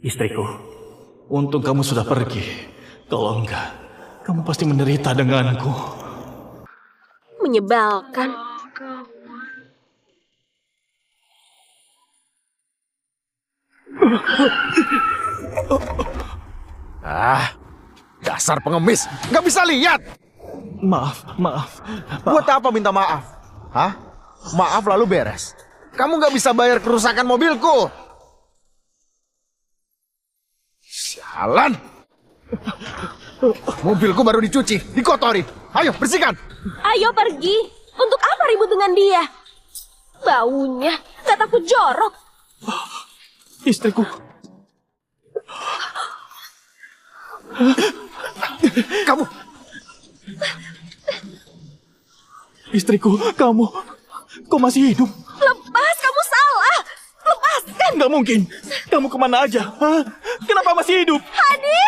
Istriku, untung kamu sudah pergi. Kalau enggak, kamu pasti menderita denganku. Menyebalkan. Dasar pengemis, nggak bisa lihat. Maaf. Buat apa minta maaf? Hah? Maaf lalu beres. Kamu nggak bisa bayar kerusakan mobilku. Sialan. Mobilku baru dicuci, dikotori. Ayo, bersihkan. Ayo pergi. Untuk apa ribut dengan dia? Baunya, gak takut jorok. Istriku. Kamu. Istriku, kamu. Kau masih hidup? Lepas, kamu salah. Lepaskan. Nggak mungkin. Kamu kemana aja? Hah? Kenapa masih hidup? Hadi,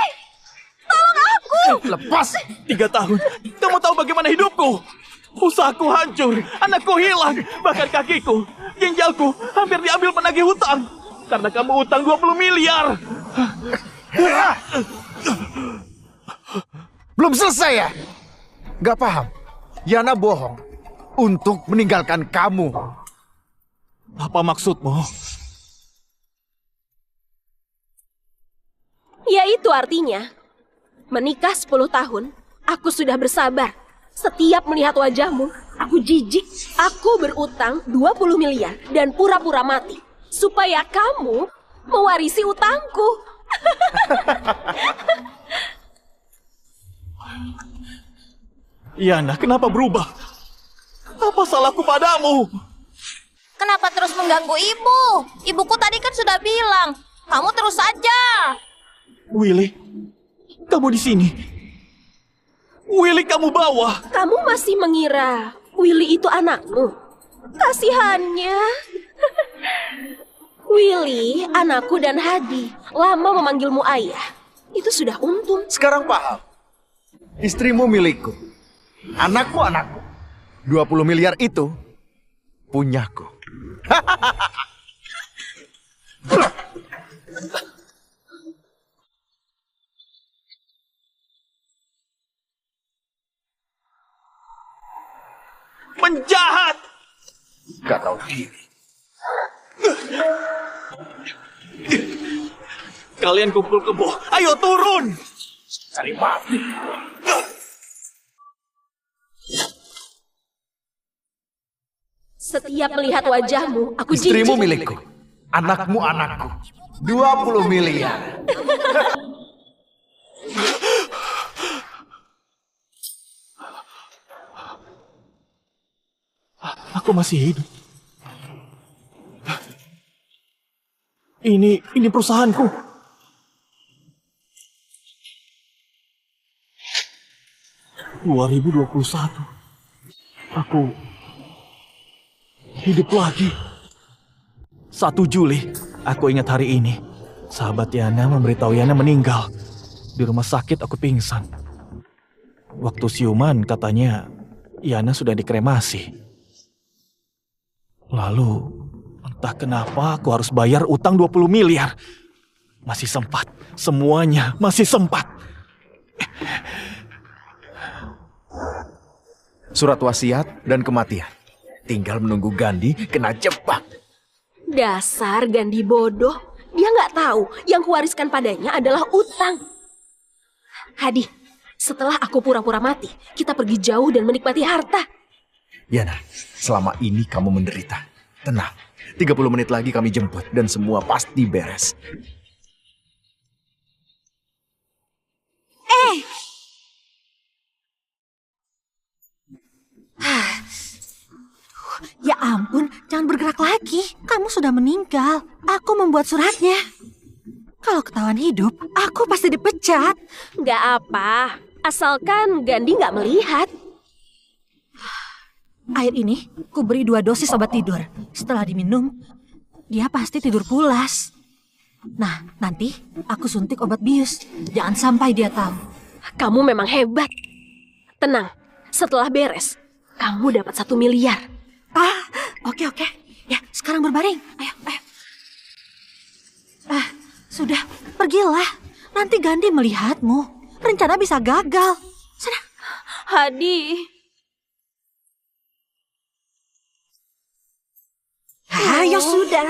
tolong aku. Lepas. 3 tahun. Kamu tahu bagaimana hidupku? Usahaku hancur, anakku hilang, bahkan kakiku, ginjalku hampir diambil penagih hutang. Karena kamu utang 20 miliar. Belum selesai ya? Gak paham. Yana bohong untuk meninggalkan kamu. Apa maksudmu? Ya itu artinya, menikah 10 tahun, aku sudah bersabar. Setiap melihat wajahmu, aku jijik. Aku berutang 20 miliar dan pura-pura mati. Supaya kamu mewarisi utangku. Yana, kenapa berubah? Apa salahku padamu? Kenapa terus mengganggu ibu? Ibuku tadi kan sudah bilang, kamu terus saja. Willy, kamu di sini. Willy kamu bawa. Kamu masih mengira Willy itu anakmu? Kasihannya. Willy, anakku dan Hadi, lama memanggilmu ayah. Itu sudah untung. Sekarang paham. Istrimu milikku. Anakmu anakku. 20 miliar itu punyaku. Penjahat! Gak tahu diri. Kalian kumpul kebo. Ayo turun! Cari mati. Setiap melihat wajahmu, aku jijik. Istrimu milikku. Anakmu anakku. 20 miliar. Aku masih hidup. Ini perusahaanku. ...2021. Aku hidup lagi. 1 Juli, aku ingat hari ini. Sahabat Yana memberitahu Yana meninggal. Di rumah sakit aku pingsan. Waktu siuman katanya Yana sudah dikremasi. Lalu, entah kenapa aku harus bayar utang 20 miliar. Masih sempat. Semuanya masih sempat. Surat wasiat dan kematian. Tinggal menunggu Gandhi kena jebak. Dasar Gandhi bodoh. Dia nggak tahu yang kuwariskan padanya adalah utang. Hadi, setelah aku pura-pura mati, kita pergi jauh dan menikmati harta. Yana, selama ini kamu menderita. Tenang, 30 menit lagi kami jemput dan semua pasti beres. Ya ampun, jangan bergerak lagi. Kamu sudah meninggal. Aku membuat suratnya. Kalau ketahuan hidup, aku pasti dipecat. Nggak apa, asalkan Gandhi nggak melihat. Air ini, ku beri 2 dosis obat tidur. Setelah diminum, dia pasti tidur pulas. Nah, nanti aku suntik obat bius. Jangan sampai dia tahu. Kamu memang hebat. Tenang, setelah beres, kamu dapat 1 miliar. Oke. Ya, sekarang berbaring. Ayo. Sudah, pergilah. Nanti Gandhi melihatmu. Rencana bisa gagal. Sana. Hadi. Ayo sudah.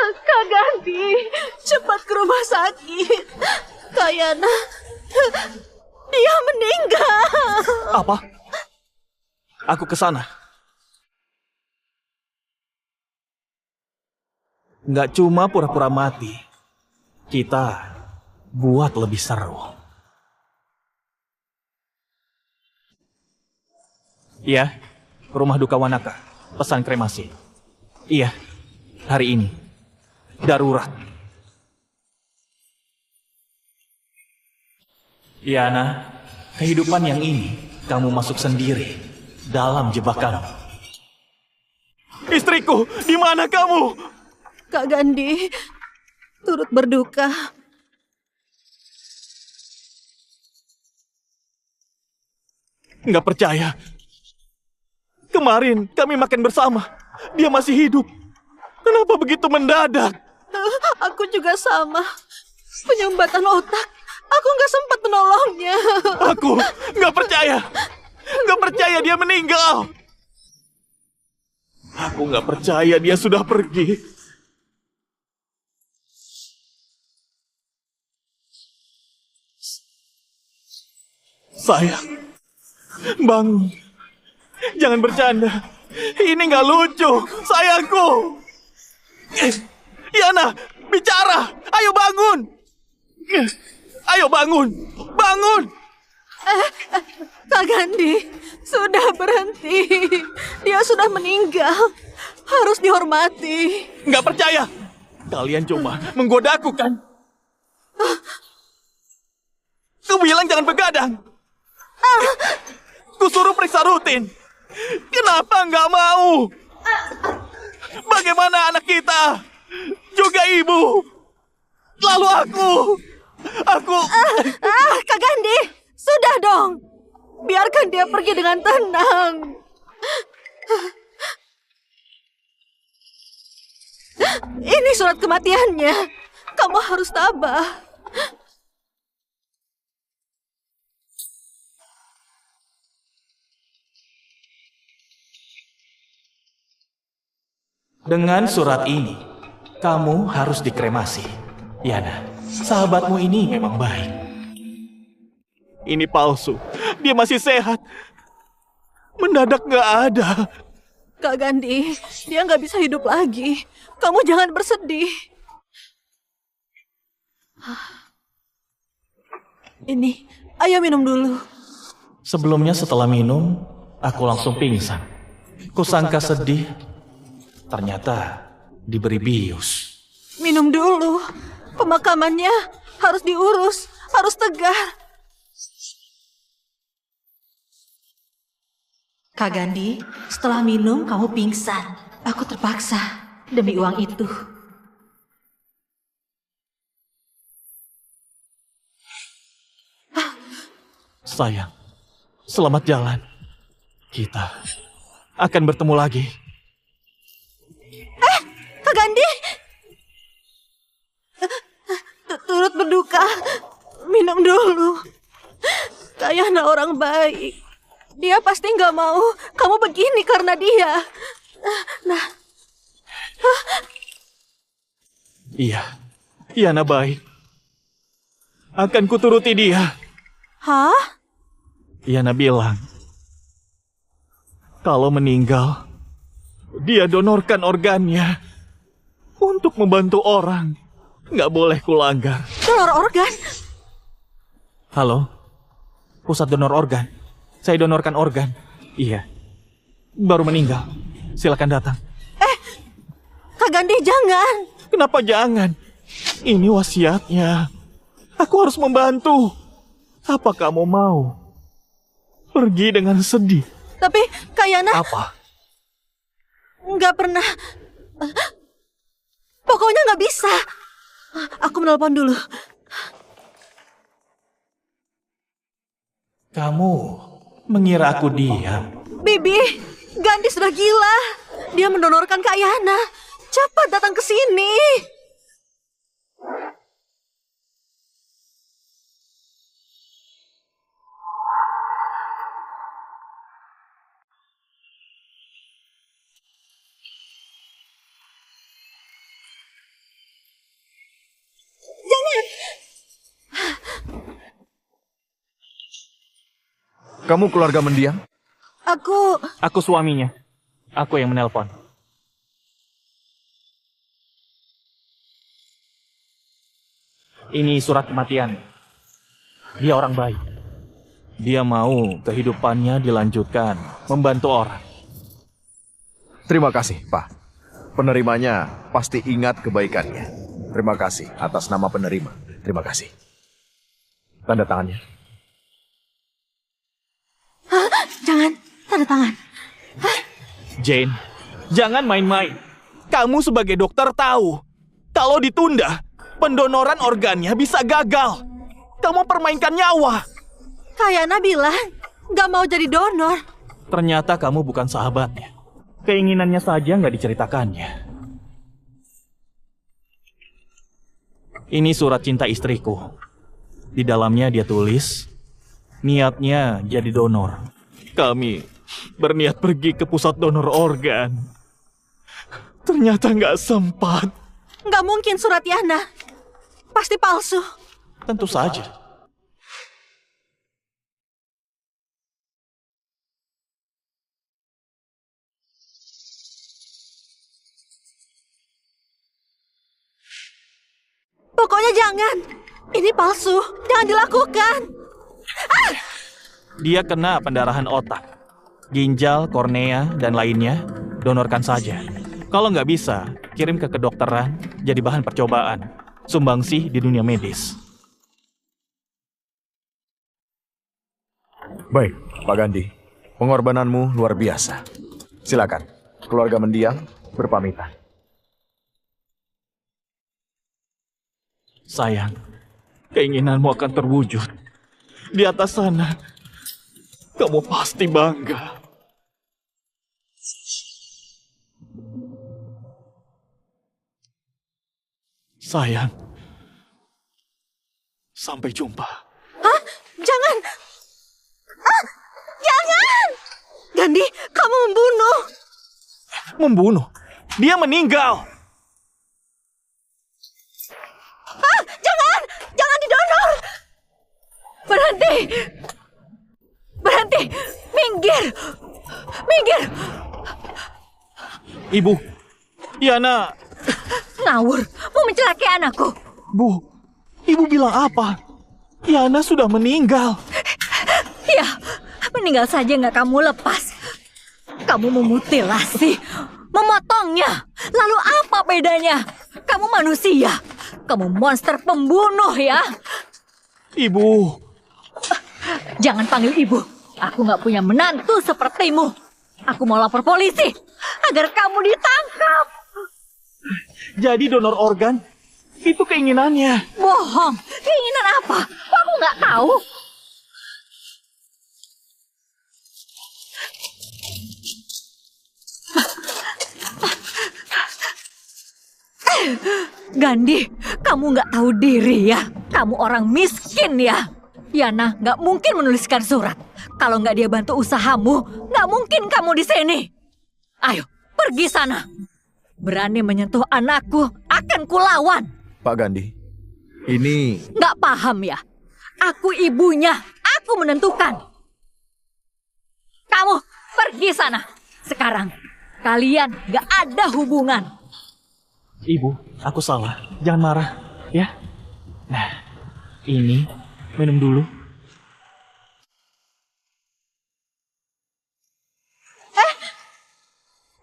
Kak Gandhi, cepat ke rumah sakit. Kayana, dia meninggal. Apa? Aku ke sana. Nggak cuma pura-pura mati. Kita buat lebih seru. Iya, rumah duka Wanaka. Pesan kremasi. Iya, hari ini. Darurat. Yana, kehidupan yang ini kamu masuk sendiri dalam jebakan. Istriku, di mana kamu? Kak Gandhi, turut berduka. Nggak percaya. Kemarin kami makan bersama. Dia masih hidup. Kenapa begitu mendadak? Aku juga sama. Penyumbatan otak. Aku nggak sempat menolongnya. Aku nggak percaya. Nggak percaya dia meninggal. Aku nggak percaya dia sudah pergi. Sayang, bangun. Jangan bercanda. Ini nggak lucu, sayangku. Yana, bicara. Ayo bangun. Ayo bangun. Bangun. Kak Gandhi, sudah berhenti. Dia sudah meninggal. Harus dihormati. Nggak percaya. Kalian cuma menggodaku kan? Kau bilang jangan begadang. Kusuruh periksa rutin. Kenapa nggak mau? Bagaimana anak kita? Juga ibu. Lalu aku... Kak Gandhi, sudah dong. Biarkan dia pergi dengan tenang. Ini surat kematiannya. Kamu harus tabah. Dengan surat ini, kamu harus dikremasi. Yana, sahabatmu ini memang baik. Ini palsu. Dia masih sehat. Mendadak nggak ada. Kak Gandhi, dia nggak bisa hidup lagi. Kamu jangan bersedih. Ini, ayo minum dulu. Sebelumnya setelah minum, aku langsung pingsan. Kusangka sedih. Ternyata diberi bius. Minum dulu. Pemakamannya harus diurus, harus tegar. Kak Gandhi, setelah minum kamu pingsan. Aku terpaksa demi uang itu. Sayang, selamat jalan. Kita akan bertemu lagi. Kak Gandhi! Turut berduka. Minum dulu. Kayaknya orang baik. Dia pasti nggak mau kamu begini karena dia. Nah. Iya, Yana baik. Akan kuturuti dia. Hah? Yana bilang, kalau meninggal, dia donorkan organnya untuk membantu orang. Nggak boleh kulanggar. Donor organ? Halo, pusat donor organ. Saya donorkan organ. Iya, baru meninggal. Silakan datang. Kak Gandhi, jangan. Kenapa jangan? Ini wasiatnya. Aku harus membantu. Apa kamu mau pergi dengan sedih? Tapi Kayana... Apa? Nggak pernah. Pokoknya nggak bisa. Aku menelpon dulu. Kamu mengira aku diam? Bibi, Gandhi sudah gila. Dia mendonorkan Kak Yana. Cepat datang ke sini. Kamu keluarga mendiang? Aku suaminya. Aku yang menelpon. Ini surat kematian. Dia orang baik. Dia mau kehidupannya dilanjutkan, membantu orang. Terima kasih, Pak. Penerimanya pasti ingat kebaikannya. Terima kasih atas nama penerima. Terima kasih. Tanda tangannya. Jangan, tanda tangan. Jane, jangan main-main. Kamu sebagai dokter tahu, kalau ditunda, pendonoran organnya bisa gagal. Kamu permainkan nyawa. Kak Yana bilang nggak mau jadi donor. Ternyata kamu bukan sahabatnya. Keinginannya saja nggak diceritakannya. Ini surat cinta istriku. Di dalamnya dia tulis, niatnya jadi donor. Kami berniat pergi ke pusat donor organ. Ternyata nggak sempat. Nggak mungkin surat Yana. Pasti palsu. Tentu saja. Pokoknya jangan. Ini palsu. Jangan dilakukan. Dia kena pendarahan otak, ginjal, kornea, dan lainnya, donorkan saja. Kalau nggak bisa, kirim ke kedokteran, jadi bahan percobaan. Sumbangsih di dunia medis. Baik, Pak Gandhi. Pengorbananmu luar biasa. Silakan, keluarga mendiang berpamitan. Sayang, keinginanmu akan terwujud. Di atas sana, kamu pasti bangga. Sayang, sampai jumpa. Hah? Jangan. Jangan. Gandhi, kamu membunuh. Membunuh? Dia meninggal. Jangan. Jangan didonor. Berhenti. Berhenti. Minggir. Minggir. Ibu, Yana. Ngawur. Mau mencelakai anakku. Bu, ibu bilang apa? Yana sudah meninggal. Ya, meninggal saja nggak kamu lepas. Kamu memutilasi, memotongnya. Lalu apa bedanya? Kamu manusia. Kamu monster pembunuh ya. Ibu. Jangan panggil ibu. Aku nggak punya menantu sepertimu. Aku mau lapor polisi agar kamu ditangkap. Jadi donor organ itu keinginannya. Bohong. Keinginan apa? Kok aku nggak tahu? Gandhi, kamu nggak tahu diri ya. Kamu orang miskin ya. Yana nggak mungkin menuliskan surat. Kalau nggak dia bantu usahamu, nggak mungkin kamu di sini. Ayo, pergi sana. Berani menyentuh anakku, akan kulawan. Pak Gandhi, ini... Nggak paham ya? Aku ibunya, aku menentukan. Kamu pergi sana. Sekarang, kalian nggak ada hubungan. Ibu, aku salah. Jangan marah, ya. Nah, ini minum dulu.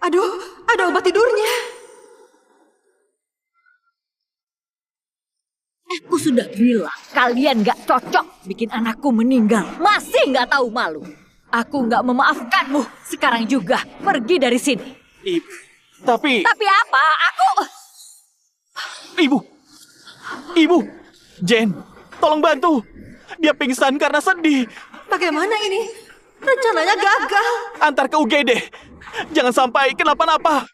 Aduh, ada obat tidurnya. Aku sudah bilang, kalian gak cocok bikin anakku meninggal. Masih gak tahu malu. Aku gak memaafkanmu. Sekarang juga, pergi dari sini. Ibu, tapi Tapi apa? Aku... ibu, ibu, Jen, tolong bantu. Dia pingsan karena sedih. Bagaimana ini? Rencananya gagal. Antar ke UGD. Jangan sampai kenapa-napa.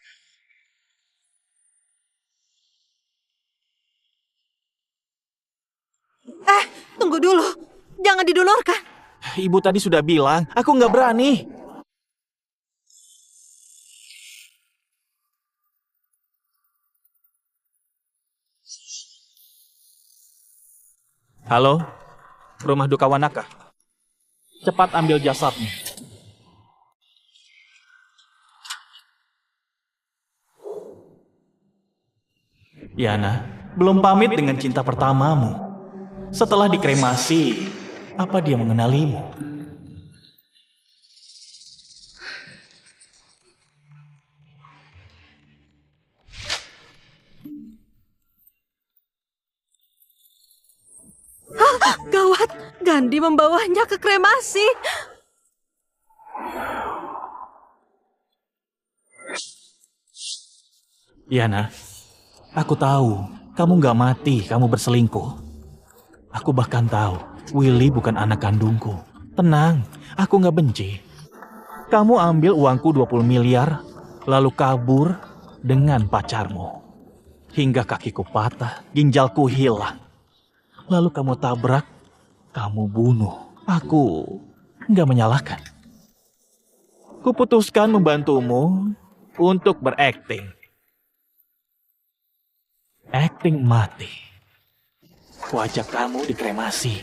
Tunggu dulu. Jangan didulurkan. Ibu tadi sudah bilang, aku nggak berani. Halo, rumah duka Wanaka. Cepat ambil jasadnya. Yana, belum pamit dengan cinta pertamamu. Setelah dikremasi, apa dia mengenalimu? Gawat, Gandhi membawanya ke kremasi. Yana, aku tahu kamu gak mati, kamu berselingkuh. Aku bahkan tahu Willy bukan anak kandungku. Tenang, aku gak benci. Kamu ambil uangku 20 miliar, lalu kabur dengan pacarmu. Hingga kakiku patah, ginjalku hilang. Lalu kamu tabrak, kamu bunuh. Aku gak menyalahkan. Kuputuskan membantumu untuk berakting. Akting mati. Wajah kamu dikremasi.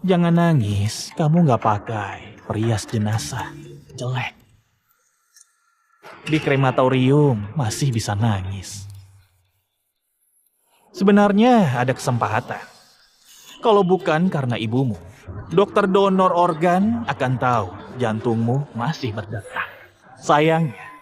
Jangan nangis, kamu gak pakai perias jenazah. Jelek. Di krematorium masih bisa nangis. Sebenarnya ada kesempatan. Kalau bukan karena ibumu, dokter donor organ akan tahu jantungmu masih berdetak. Sayangnya,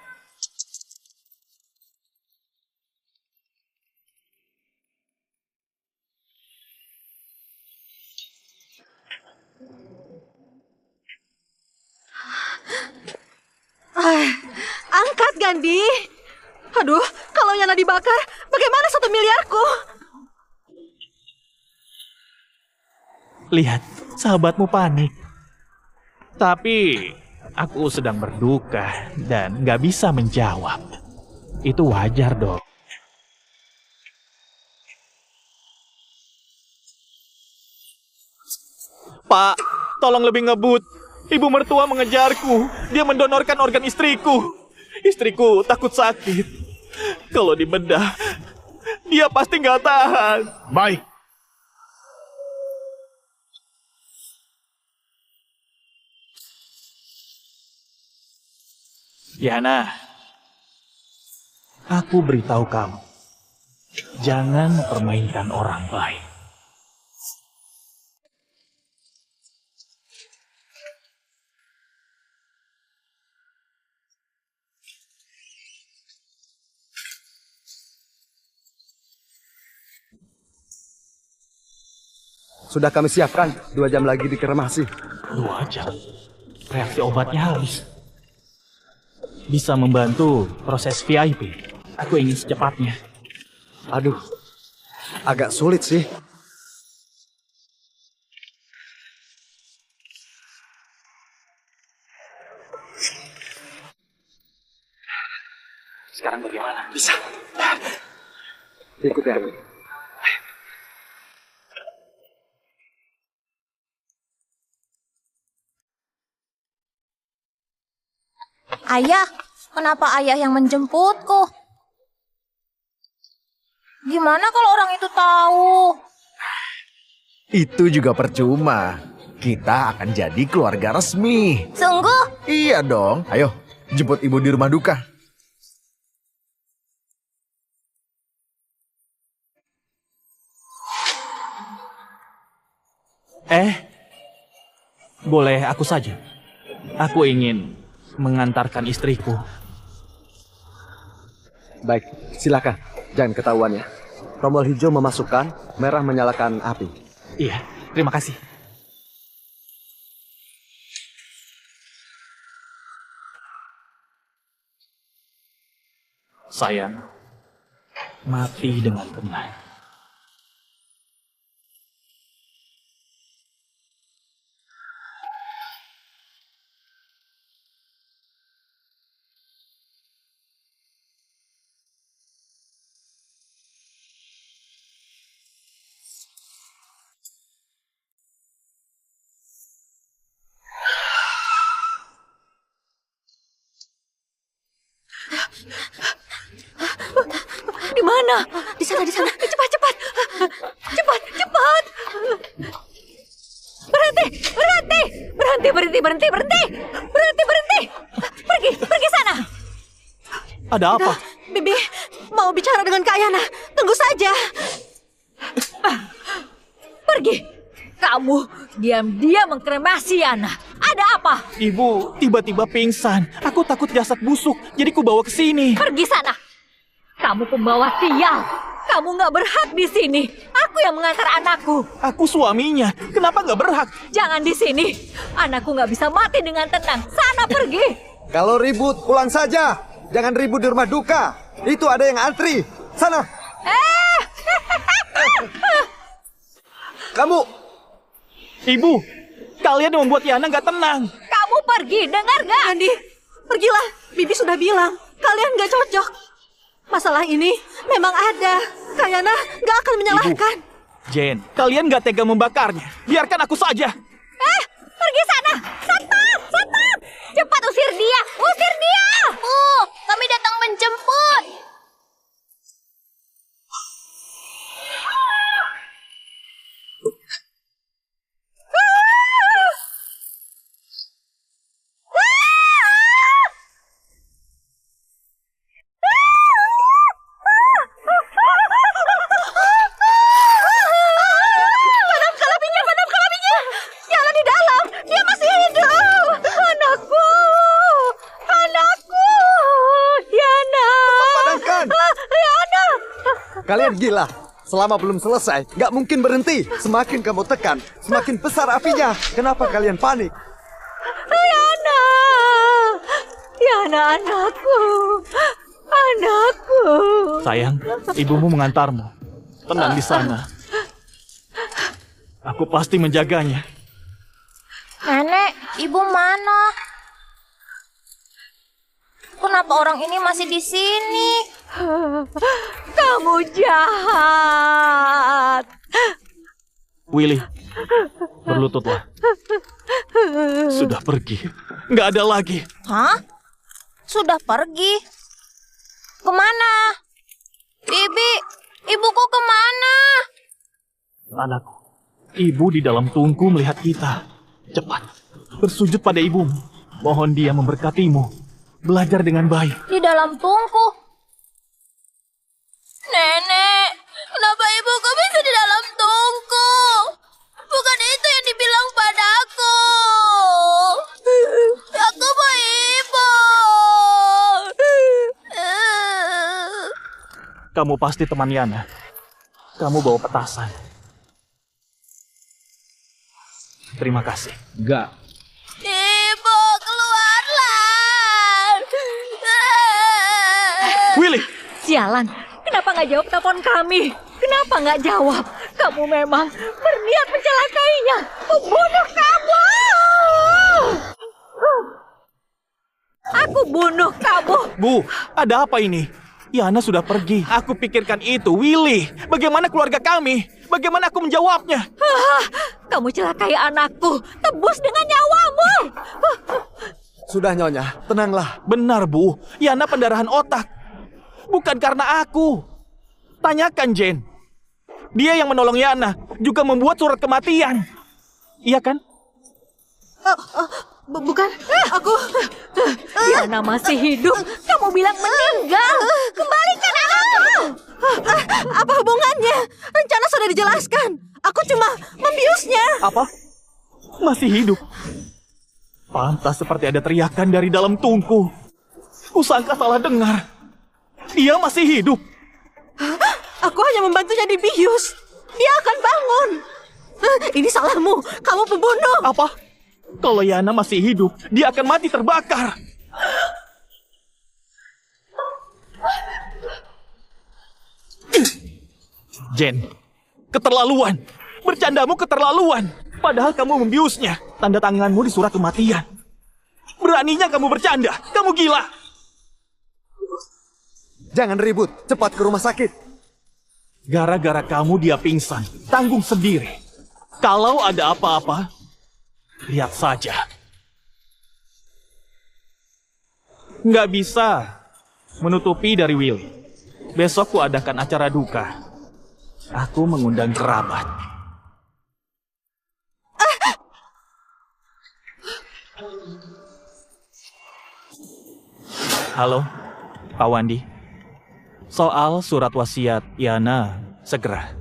Angkat, Gandhi. Aduh, kalau Yana dibakar, bagaimana 1 miliarku? lihat, sahabatmu panik. Tapi aku sedang berduka dan gak bisa menjawab. Itu wajar dong. Pak, tolong lebih ngebut. Ibu mertua mengejarku. Dia mendonorkan organ istriku. Istriku takut sakit. Kalau dibedah, dia pasti gak tahan. Baik. Yana, aku beritahu kamu. Jangan mempermainkan orang lain. Sudah kami siapkan, 2 jam lagi dikremasi. 2 jam. Reaksi obatnya habis. Bisa membantu proses VIP. Aku ingin secepatnya. Aduh, agak sulit sih. Sekarang bagaimana? Bisa. Ikut ya. Ayah, kenapa ayah yang menjemputku? Gimana kalau orang itu tahu? Itu juga percuma. Kita akan jadi keluarga resmi. Sungguh? Iya dong. Ayo, jemput ibu di rumah duka. Boleh aku saja. Aku ingin mengantarkan istriku. Baik, silakan. Jangan ketahuan ya. Tombol hijau memasukkan, merah menyalakan api. Iya, terima kasih. Sayang, mati dengan tenang. Di mana? Di sana, di sana. Cepat, cepat. Cepat, cepat. Berhenti, berhenti. Berhenti, berhenti, berhenti, berhenti. Berhenti, berhenti. Pergi, pergi sana. Ada apa? Bibi mau bicara dengan Kak Yana. Tunggu saja. Pergi. Kamu diam-diam mengkremasi Yana. Ada apa? Ibu tiba-tiba pingsan. Aku takut jasad busuk, jadi ku bawa ke sini. Pergi sana. Kamu pembawa sial. Kamu nggak berhak di sini. Aku yang mengantar anakku. Aku suaminya. Kenapa nggak berhak? Jangan di sini. Anakku nggak bisa mati dengan tenang. Sana pergi. Kalau ribut, pulang saja. Jangan ribut di rumah duka. Itu ada yang antri. Sana. Kamu. Ibu, kalian yang membuat Yana nggak tenang. Kamu pergi, dengar nggak? Andi, pergilah. Bibi sudah bilang kalian nggak cocok. Masalah ini memang ada. Kak Yana nggak akan menyalahkan. Jen, kalian nggak tega membakarnya. Biarkan aku saja. Pergi sana. Satpam, satpam. Cepat usir dia. Usir dia. Kami datang menjemput. Kalian gila. Selama belum selesai, nggak mungkin berhenti. Semakin kamu tekan, semakin besar apinya. Kenapa kalian panik? Yana. Yana anakku. Anakku. Sayang, ibumu mengantarmu. Tenang di sana. Aku pasti menjaganya. Nenek, ibu mana? Kenapa orang ini masih di sini? Kamu jahat. Willy, berlututlah. Sudah pergi. Nggak ada lagi. Hah? Sudah pergi? Kemana? Bibi, ibuku kemana? Anakku, ibu di dalam tungku melihat kita. Cepat, bersujud pada ibumu. Mohon dia memberkatimu. Belajar dengan baik. Di dalam tungku. Nenek, kenapa ibuku bisa di dalam tungku? Bukan itu yang dibilang padaku. Aku mau ibu. Kamu pasti teman Yana. Kamu bawa petasan. Terima kasih. Enggak. Ibu, keluarlah. Willy! Sialan, kenapa nggak jawab telepon kami? Kenapa nggak jawab? Kamu memang berniat mencelakainya, membunuh kamu. Aku bunuh kamu. Bu, ada apa ini? Yana sudah pergi. Aku pikirkan itu, Willy. Bagaimana keluarga kami? Bagaimana aku menjawabnya? Kamu celakai anakku, tebus dengan nyawamu. Sudah Nyonya, tenanglah. Benar, Bu. Yana pendarahan otak. Bukan karena aku. Tanyakan Jane. Dia yang menolong Yana, juga membuat surat kematian. Iya kan? Bukan, aku... Yana masih hidup. Kamu bilang meninggal. Kembalikan anakku. Apa hubungannya? Rencana sudah dijelaskan. Aku cuma membiusnya. Apa? Masih hidup. Pantas seperti ada teriakan dari dalam tungku. Kusangka salah dengar. Dia masih hidup. Aku hanya membantunya dibius. Dia akan bangun. Ini salahmu. Kamu pembunuh. Apa? Kalau Yana masih hidup, dia akan mati terbakar. Jen, keterlaluan. Bercandamu keterlaluan. Padahal kamu membiusnya. Tanda tanganmu di surat kematian. Beraninya kamu bercanda. Kamu gila. Jangan ribut, cepat ke rumah sakit. Gara-gara kamu dia pingsan. Tanggung sendiri. Kalau ada apa-apa, lihat saja. Nggak bisa menutupi dari Willy. Besok ku adakan acara duka. Aku mengundang kerabat. Halo, Pak Wandi. Soal surat wasiat Yana, segera.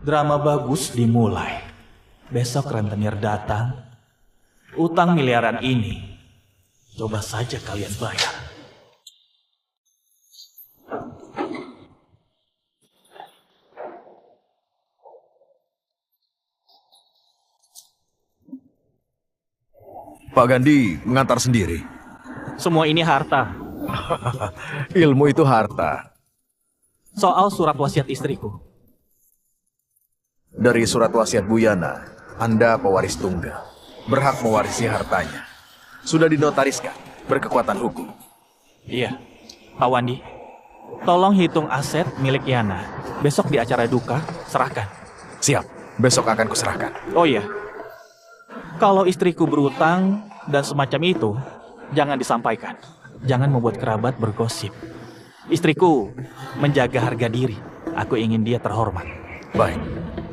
Drama bagus dimulai. Besok rentenir datang. Utang miliaran ini, coba saja kalian bayar. Pak Gandhi mengantar sendiri. Semua ini harta. Ilmu itu harta. Soal surat wasiat istriku. Dari surat wasiat Bu Yana, Anda pewaris tunggal. Berhak mewarisi hartanya. Sudah dinotariskan, berkekuatan hukum. Iya, Pak Wandi. Tolong hitung aset milik Yana. Besok di acara duka, serahkan. Siap, besok akan kuserahkan. Oh iya, kalau istriku berutang dan semacam itu, jangan disampaikan. Jangan membuat kerabat bergosip. Istriku menjaga harga diri. Aku ingin dia terhormat. Baik.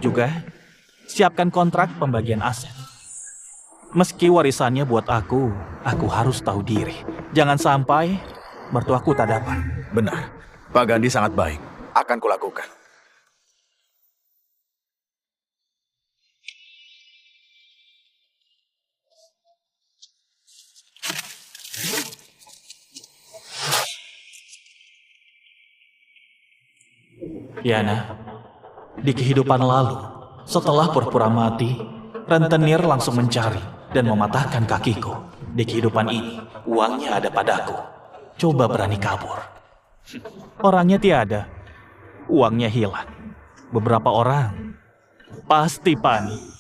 Juga, siapkan kontrak pembagian aset. Meski warisannya buat aku harus tahu diri. Jangan sampai mertuaku tak dapat. Benar. Pak Gandhi sangat baik. Akan kulakukan. Yana, di kehidupan lalu, setelah pura-pura mati, rentenir langsung mencari dan mematahkan kakiku. Di kehidupan ini, uangnya ada padaku. Coba berani kabur. Orangnya tiada, uangnya hilang. Beberapa orang pasti panik.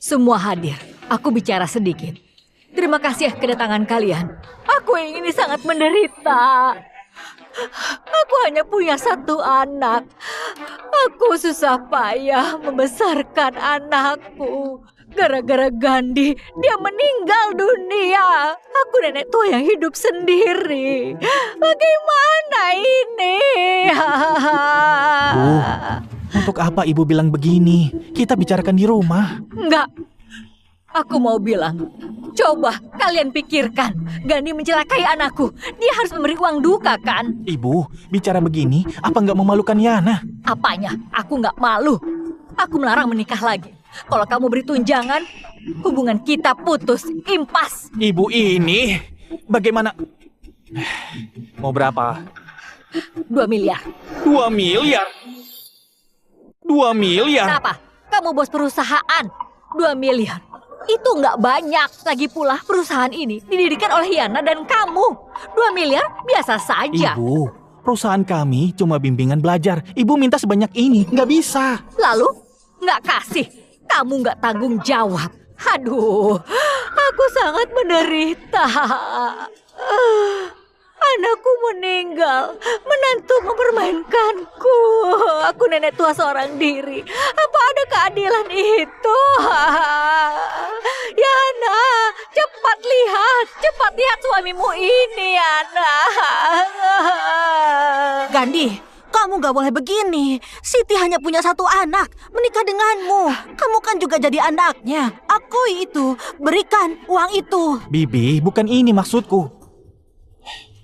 Semua hadir. Aku bicara sedikit. Terima kasih kedatangan kalian. Aku yang ini sangat menderita. Aku hanya punya satu anak. Aku susah payah membesarkan anakku. Gara-gara Gandhi, dia meninggal dunia. Aku nenek tua yang hidup sendiri. Bagaimana ini? Bu, untuk apa ibu bilang begini? Kita bicarakan di rumah. Enggak. Aku mau bilang, coba kalian pikirkan. Gandhi mencelakai anakku. Dia harus memberi uang duka kan? Ibu, bicara begini, apa nggak memalukan Yana? Apanya? Aku nggak malu. Aku melarang menikah lagi. Kalau kamu beri tunjangan, hubungan kita putus, impas. Ibu ini, bagaimana? Mau berapa? 2 miliar. 2 miliar? 2 miliar? Kenapa? Kamu bos perusahaan. 2 miliar. Itu nggak banyak. Lagi pula perusahaan ini didirikan oleh Yana dan kamu. 2 miliar biasa saja. Ibu, perusahaan kami cuma bimbingan belajar. Ibu minta sebanyak ini, nggak bisa. Lalu nggak kasih. Kamu nggak tanggung jawab. Aduh, aku sangat menderita. Anakku meninggal, menantu mempermainkanku. Aku nenek tua seorang diri. Apa ada keadilan itu? Yana, cepat lihat suamimu ini, Yana. Gandhi, kamu gak boleh begini. Siti hanya punya satu anak, menikah denganmu. Kamu kan juga jadi anaknya. Akui itu, berikan uang itu. Bibi, bukan ini maksudku.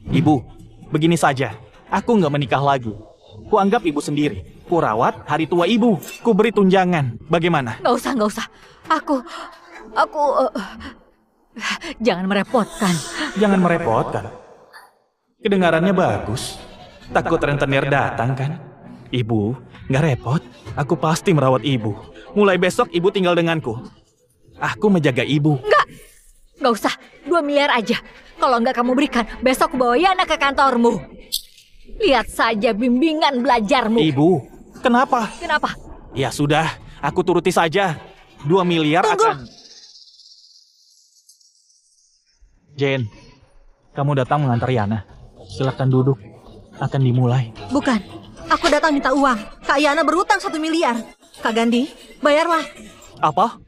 Ibu, begini saja. Aku nggak menikah lagi. Kuanggap ibu sendiri. Kurawat hari tua ibu. Ku beri tunjangan. Bagaimana? Nggak usah. Aku, jangan merepotkan. Jangan merepotkan. Kedengarannya bagus. Takut rentenir datang kan? Ibu, nggak repot. Aku pasti merawat ibu. Mulai besok ibu tinggal denganku. Aku menjaga ibu. Nggak usah, 2 miliar aja. Kalau nggak kamu berikan, besok aku bawa Yana ke kantormu. Lihat saja bimbingan belajarmu. Ibu, kenapa? Kenapa? Ya sudah, aku turuti saja. 2 miliar akan... Jane, kamu datang mengantar Yana. Silakan duduk. Akan dimulai. Bukan, aku datang minta uang. Kak Yana berutang 1 miliar. Kak Gandhi, bayarlah. Apa?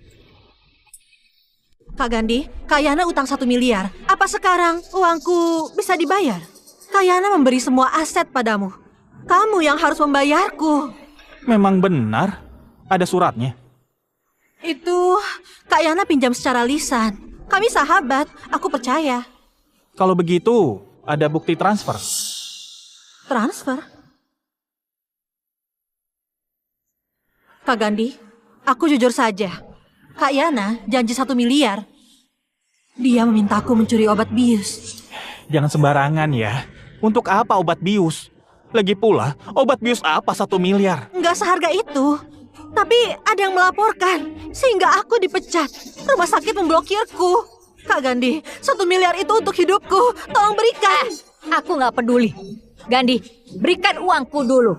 Kak Gandhi, Kak Yana utang 1 miliar. Apa sekarang uangku bisa dibayar? Kak Yana memberi semua aset padamu. Kamu yang harus membayarku. Memang benar. Ada suratnya. Itu Kak Yana pinjam secara lisan. Kami sahabat, aku percaya. Kalau begitu, ada bukti transfer. Transfer? Kak Gandhi, aku jujur saja. Kak Yana janji 1 miliar. Dia memintaku mencuri obat bius. Jangan sembarangan ya. Untuk apa obat bius? Lagi pula, obat bius apa 1 miliar? Nggak seharga itu. Tapi ada yang melaporkan, sehingga aku dipecat. Rumah sakit memblokirku. Kak Gandhi, 1 miliar itu untuk hidupku. Tolong berikan. Aku nggak peduli. Gandhi, berikan uangku dulu.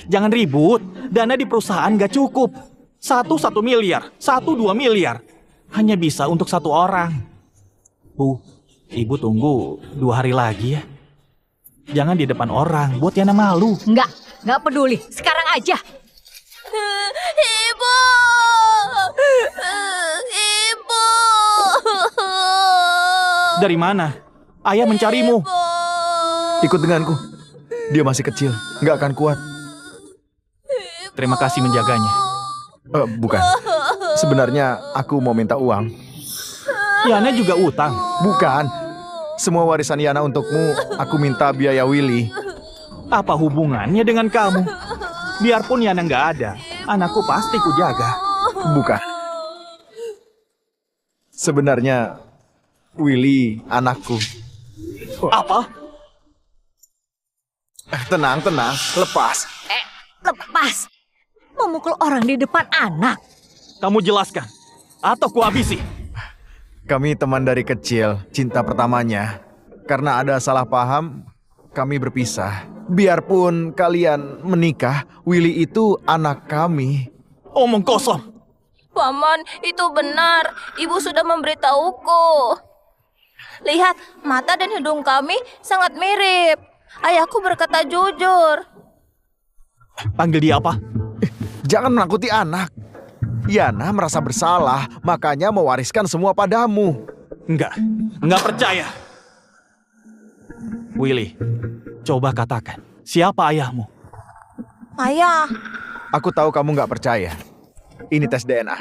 Jangan ribut. Dana di perusahaan gak cukup. 1 miliar, 2 miliar. Hanya bisa untuk 1 orang. Bu, ibu tunggu 2 hari lagi ya. Jangan di depan orang, buat Yana malu. Nggak peduli. Sekarang aja. Ibu! Ibu! Dari mana? Ayah mencarimu. Ikut denganku. Dia masih kecil, nggak akan kuat. Terima kasih menjaganya. Bukan. Sebenarnya aku mau minta uang. Yana juga utang. Bukan. Semua warisan Yana untukmu, aku minta biaya Willy. Apa hubungannya dengan kamu? Biarpun Yana nggak ada, anakku pasti kujaga. Bukan. Sebenarnya Willy anakku. Apa? Tenang, lepas. Lepas. Memukul orang di depan anak. Kamu jelaskan, atau kuhabisi. Kami teman dari kecil, cinta pertamanya. Karena ada salah paham, kami berpisah. Biarpun kalian menikah, Willy itu anak kami. Omong kosong. Paman, itu benar. Ibu sudah memberitahuku. Lihat, mata dan hidung kami sangat mirip. Ayahku berkata jujur. Panggil dia apa? Jangan menakuti anak. Yana merasa bersalah, makanya mewariskan semua padamu. Enggak percaya. Willy, coba katakan, siapa ayahmu? Ayah. Aku tahu kamu nggak percaya. Ini tes DNA.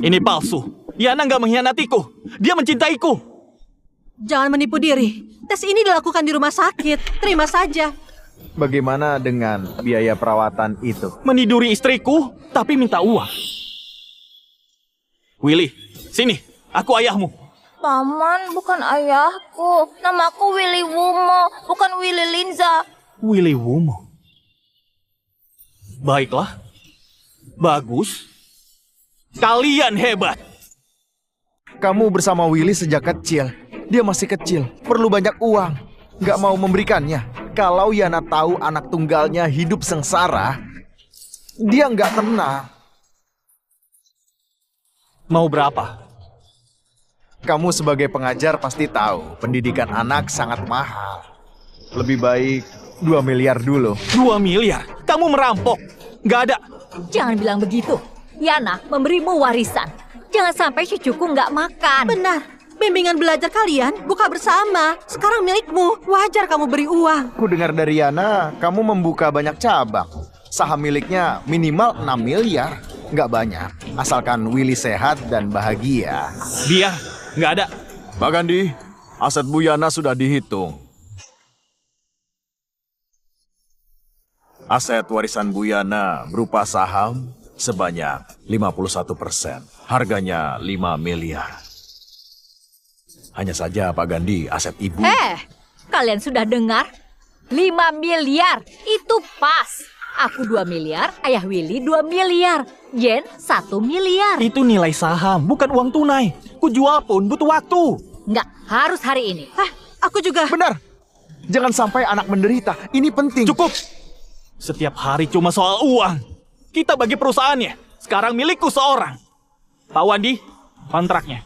Ini palsu. Yana nggak mengkhianatiku. Dia mencintaiku. Jangan menipu diri. Tes ini dilakukan di rumah sakit. Terima saja. Bagaimana dengan biaya perawatan itu? Meniduri istriku, tapi minta uang. Willy, sini. Aku ayahmu. Paman, bukan ayahku. Namaku Willy Wumo, bukan Willy Linza. Willy Wumo. Baiklah. Bagus. Kalian hebat. Kamu bersama Willy sejak kecil. Dia masih kecil, perlu banyak uang. Nggak mau memberikannya. Kalau Yana tahu anak tunggalnya hidup sengsara, dia nggak tenang. Mau berapa? Kamu sebagai pengajar pasti tahu, pendidikan anak sangat mahal. Lebih baik 2 miliar dulu. 2 miliar? Kamu merampok? Nggak ada. Jangan bilang begitu. Yana memberimu warisan. Jangan sampai cucuku nggak makan. Benar. Bimbingan belajar kalian buka bersama. Sekarang milikmu. Wajar kamu beri uang. Ku dengar dari Yana, kamu membuka banyak cabang. Saham miliknya minimal 6 miliar. Nggak banyak, asalkan Willy sehat dan bahagia. Biar, nggak ada. Pak Gandhi, aset Bu Yana sudah dihitung. Aset warisan Bu Yana berupa saham sebanyak 51%. Harganya 5 miliar. Hanya saja Pak Gandhi, aset Ibu... Kalian sudah dengar? 5 miliar, itu pas. Aku 2 miliar, Ayah Willy 2 miliar, Yen 1 miliar. Itu nilai saham, bukan uang tunai. Ku jual pun butuh waktu. Nggak, harus hari ini. Aku juga. Benar. Jangan sampai anak menderita. Ini penting. Cukup. Setiap hari cuma soal uang. Kita bagi perusahaannya. Sekarang milikku seorang. Pak Wandi, kontraknya.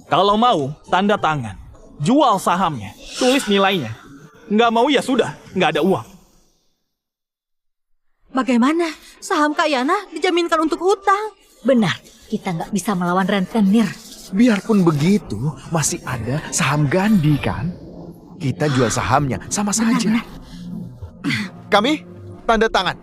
Kalau mau, tanda tangan. Jual sahamnya. Tulis nilainya. Nggak mau ya sudah, nggak ada uang. Bagaimana? Saham Kak Yana dijaminkan untuk utang. Benar, kita nggak bisa melawan rentenir. Biarpun begitu, masih ada saham Gandhi kan? Kita jual sahamnya, sama saja. Kami tanda tangan.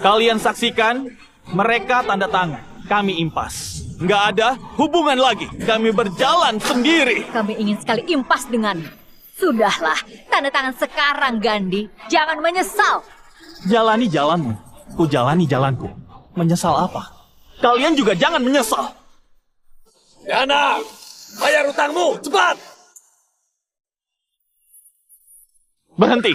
Kalian saksikan, mereka tanda tangan. Kami impas. Nggak ada hubungan lagi. Kami berjalan sendiri. Kami ingin sekali impas denganmu. Sudahlah, tanda tangan sekarang, Gandhi. Jangan menyesal. Jalani jalanmu. Ku jalani jalanku. Menyesal apa? Kalian juga jangan menyesal. Yana, bayar utangmu, cepat! Berhenti.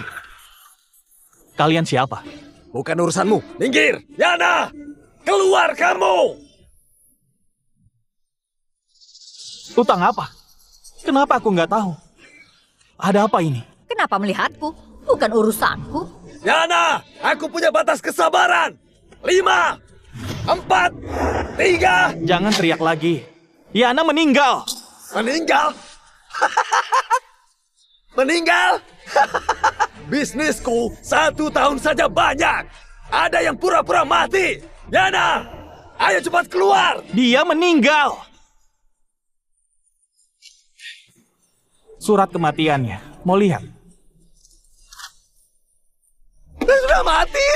Kalian siapa? Bukan urusanmu, minggir! Yana, keluar kamu! Utang apa? Kenapa aku nggak tahu? Ada apa ini? Kenapa melihatku? Bukan urusanku. Yana, aku punya batas kesabaran. 5, 4, 3. Jangan teriak lagi. Yana meninggal. Meninggal? Meninggal? Bisnisku 1 tahun saja banyak. Ada yang pura-pura mati. Yana, ayo cepat keluar. Dia meninggal. Surat kematiannya. Mau lihat? Dia sudah mati.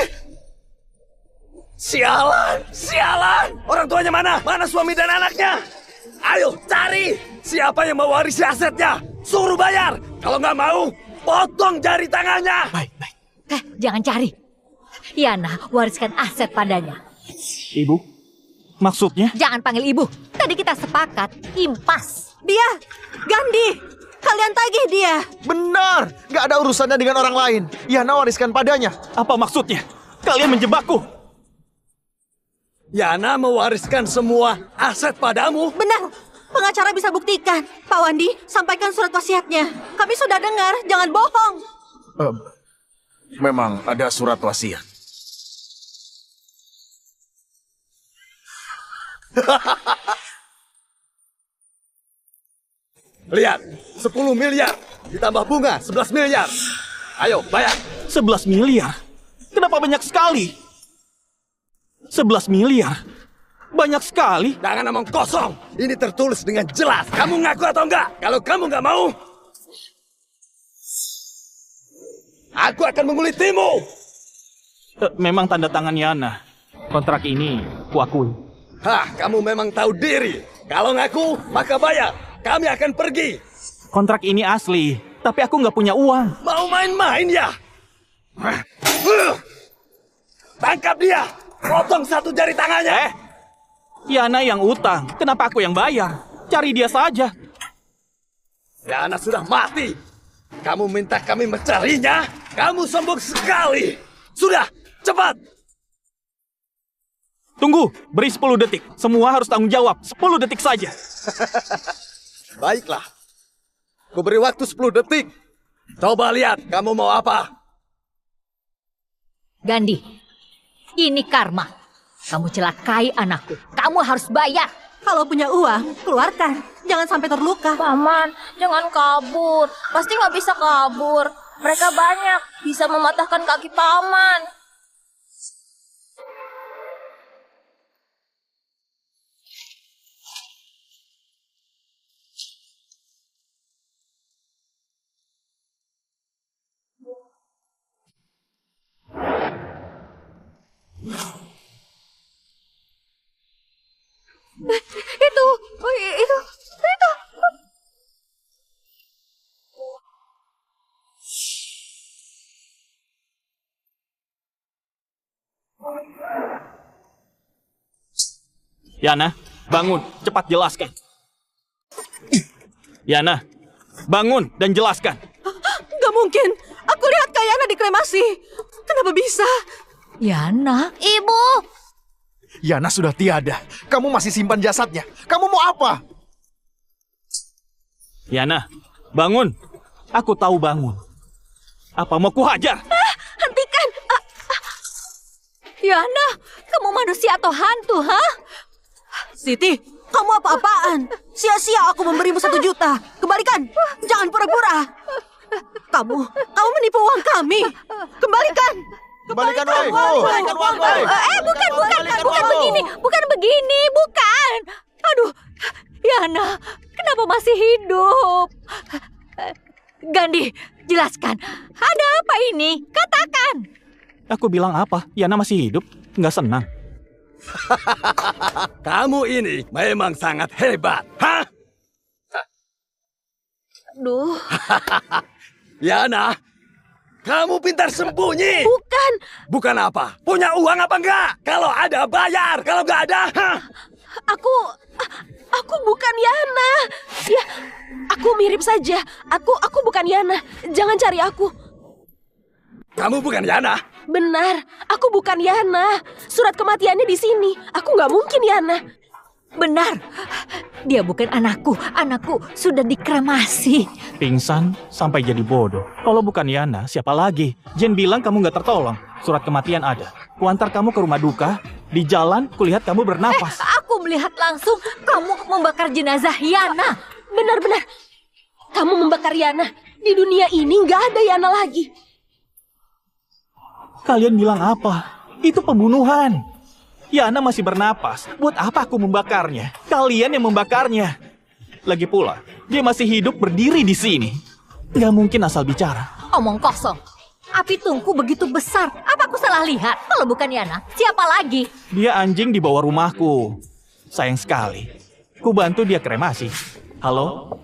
Sialan, sialan. Orang tuanya mana? Mana suami dan anaknya? Ayo cari. Siapa yang mewarisi asetnya? Suruh bayar. Kalau nggak mau, potong jari tangannya. Baik, baik. Jangan cari. Yana, wariskan aset padanya. Ibu, maksudnya? Jangan panggil ibu. Tadi kita sepakat, impas. Dia, Gandhi. Kalian tagih dia. Benar, nggak ada urusannya dengan orang lain. Yana wariskan padanya. Apa maksudnya? Kalian menjebakku. Yana mewariskan semua aset padamu. Benar. Pengacara bisa buktikan. Pak Wandi, sampaikan surat wasiatnya. Kami sudah dengar, jangan bohong. Memang ada surat wasiat. Lihat, 10 miliar ditambah bunga 11 miliar. Ayo, bayar. 11 miliar? Kenapa banyak sekali? 11 miliar? Banyak sekali. Jangan ngomong kosong. Ini tertulis dengan jelas. Kamu ngaku atau enggak? Kalau kamu enggak mau, aku akan mengulitimu. Memang tanda tangan Yana. Kontrak ini kuakui. Hah, kamu memang tahu diri. Kalau ngaku, maka bayar. Kami akan pergi. Kontrak ini asli, tapi aku nggak punya uang. Mau main-main ya? Tangkap dia. Potong 1 jari tangannya. Yana yang utang, kenapa aku yang bayar? Cari dia saja. Yana sudah mati. Kamu minta kami mencarinya? Kamu sombong sekali. Sudah, cepat. Tunggu, beri 10 detik. Semua harus tanggung jawab. 10 detik saja. Baiklah. Ku beri waktu 10 detik. Coba lihat, kamu mau apa? Gandhi, ini karma. Kamu celakai anakku. Kamu harus bayar. Kalau punya uang, keluarkan. Jangan sampai terluka. Paman, jangan kabur. Pasti nggak bisa kabur. Mereka banyak, bisa mematahkan kaki paman. Itu. Yana, bangun, cepat jelaskan. Yana, bangun dan jelaskan. Gak mungkin. Aku lihat Kak Yana dikremasi. Kenapa bisa? Yana, Ibu, Yana sudah tiada. Kamu masih simpan jasadnya. Kamu mau apa? Yana, bangun. Aku tahu bangun. Apa mau kuhajar? hentikan. Yana, kamu manusia atau hantu, ha? Siti, kamu apa-apaan? Sia-sia aku memberimu 1 juta. Kembalikan. Jangan pura-pura. Kamu menipu uang kami. Kembalikan. Kembalikan uangku. Kembalikan uangku. Bukan begini, bukan. Aduh, Yana, kenapa masih hidup? Gandhi, jelaskan. Ada apa ini? Katakan. Aku bilang apa? Yana masih hidup? Nggak senang. Kamu ini memang sangat hebat. Hah? Aduh, Yana, kamu pintar sembunyi. bukan. Bukan apa? Punya uang apa enggak? Kalau ada bayar, kalau enggak ada, hah? Aku bukan Yana. Ya, aku mirip saja. Aku bukan Yana. Jangan cari aku. Kamu bukan Yana? Benar, aku bukan Yana. Surat kematiannya di sini. Aku nggak mungkin Yana. Benar, dia bukan anakku. Anakku sudah dikremasi. Pingsan sampai jadi bodoh. Kalau bukan Yana, siapa lagi? Jen bilang kamu nggak tertolong. Surat kematian ada. Kuantar kamu ke rumah duka. Di jalan, kulihat kamu bernapas. Aku melihat langsung kamu membakar jenazah Yana. Benar-benar. Kamu membakar Yana. Di dunia ini nggak ada Yana lagi. Kalian bilang apa? Itu pembunuhan. Yana masih bernapas. Buat apa aku membakarnya? Kalian yang membakarnya. Lagi pula, dia masih hidup berdiri di sini. Nggak mungkin asal bicara. Omong kosong. Api tungku begitu besar. Apa aku salah lihat? Kalau bukan Yana, siapa lagi? Dia anjing di bawah rumahku. Sayang sekali. Ku bantu dia kremasi. Halo,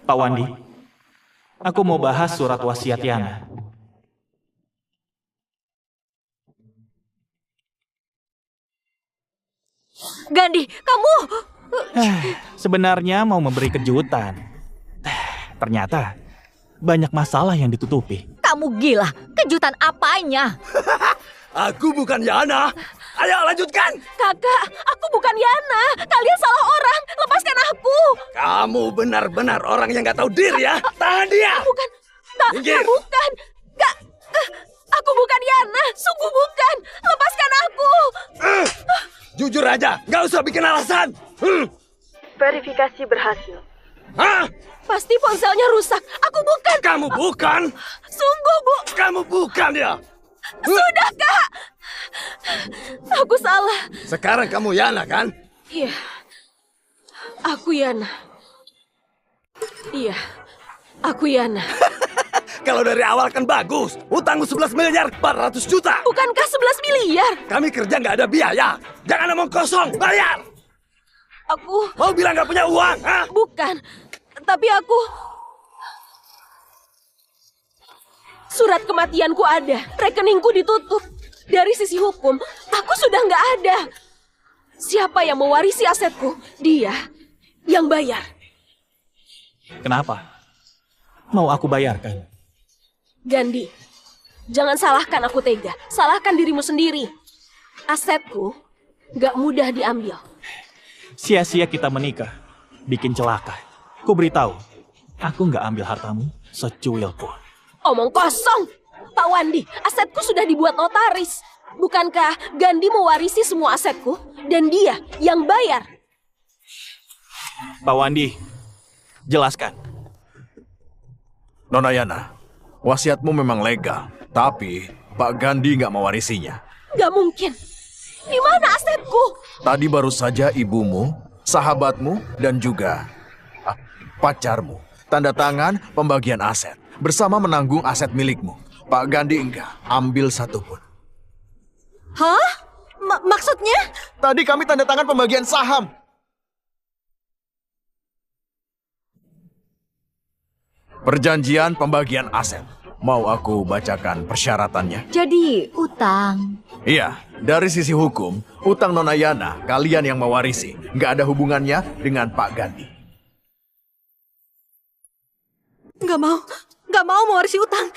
Pak Wandi. Aku mau bahas surat wasiat Yana. Gandhi, kamu... Sebenarnya mau memberi kejutan. Ternyata banyak masalah yang ditutupi. Kamu gila. Kejutan apanya? Aku bukan Yana. Ayo lanjutkan. Kakak, aku bukan Yana. Kalian salah orang. Lepaskan aku. Kamu benar-benar orang yang gak tahu diri ya. Tahan dia. Bukan. Minggir. Bukan. Kak, aku bukan Yana. Sungguh bukan. Lepaskan aku. Jujur aja, gak usah bikin alasan. Verifikasi berhasil. Hah? Pasti ponselnya rusak. Aku bukan. Kamu bukan? Sungguh, Bu. Kamu bukan ya? Sudah, Kak. Aku salah. Sekarang kamu Yana kan? Iya. Aku Yana. Iya. Aku Yana. Kalau dari awal kan bagus. Utangmu 11 miliar 400 juta. Bukankah 11 miliar? Kami kerja nggak ada biaya. Jangan omong kosong, bayar. Aku Mau bilang nggak punya uang, hah? bukan. Tapi aku... Surat kematianku ada. Rekeningku ditutup. Dari sisi hukum, aku sudah nggak ada. Siapa yang mewarisi asetku? Dia yang bayar. Kenapa? Mau aku bayarkan? Gandhi, jangan salahkan aku tega. Salahkan dirimu sendiri. Asetku nggak mudah diambil. Sia-sia kita menikah. Bikin celaka. Ku beritahu, aku nggak ambil hartamu secuil pun. Omong kosong. Pak Wandi, asetku sudah dibuat notaris. Bukankah Gandhi mewarisi semua asetku? Dan dia yang bayar. Pak Wandi, Jelaskan. Nona Yana, wasiatmu memang legal, tapi Pak Gandhi nggak mewarisinya. Gak mungkin. Di mana asetku? Tadi baru saja ibumu, sahabatmu, dan juga pacarmu tanda tangan pembagian aset bersama menanggung aset milikmu. Pak Gandhi enggak ambil satupun. Hah? Maksudnya? Tadi kami tanda tangan pembagian saham. Perjanjian pembagian aset. Mau aku bacakan persyaratannya? Jadi, utang. Iya, dari sisi hukum, utang Nona Yana, kalian yang mewarisi. Nggak ada hubungannya dengan Pak Gandhi. Nggak mau mewarisi utang.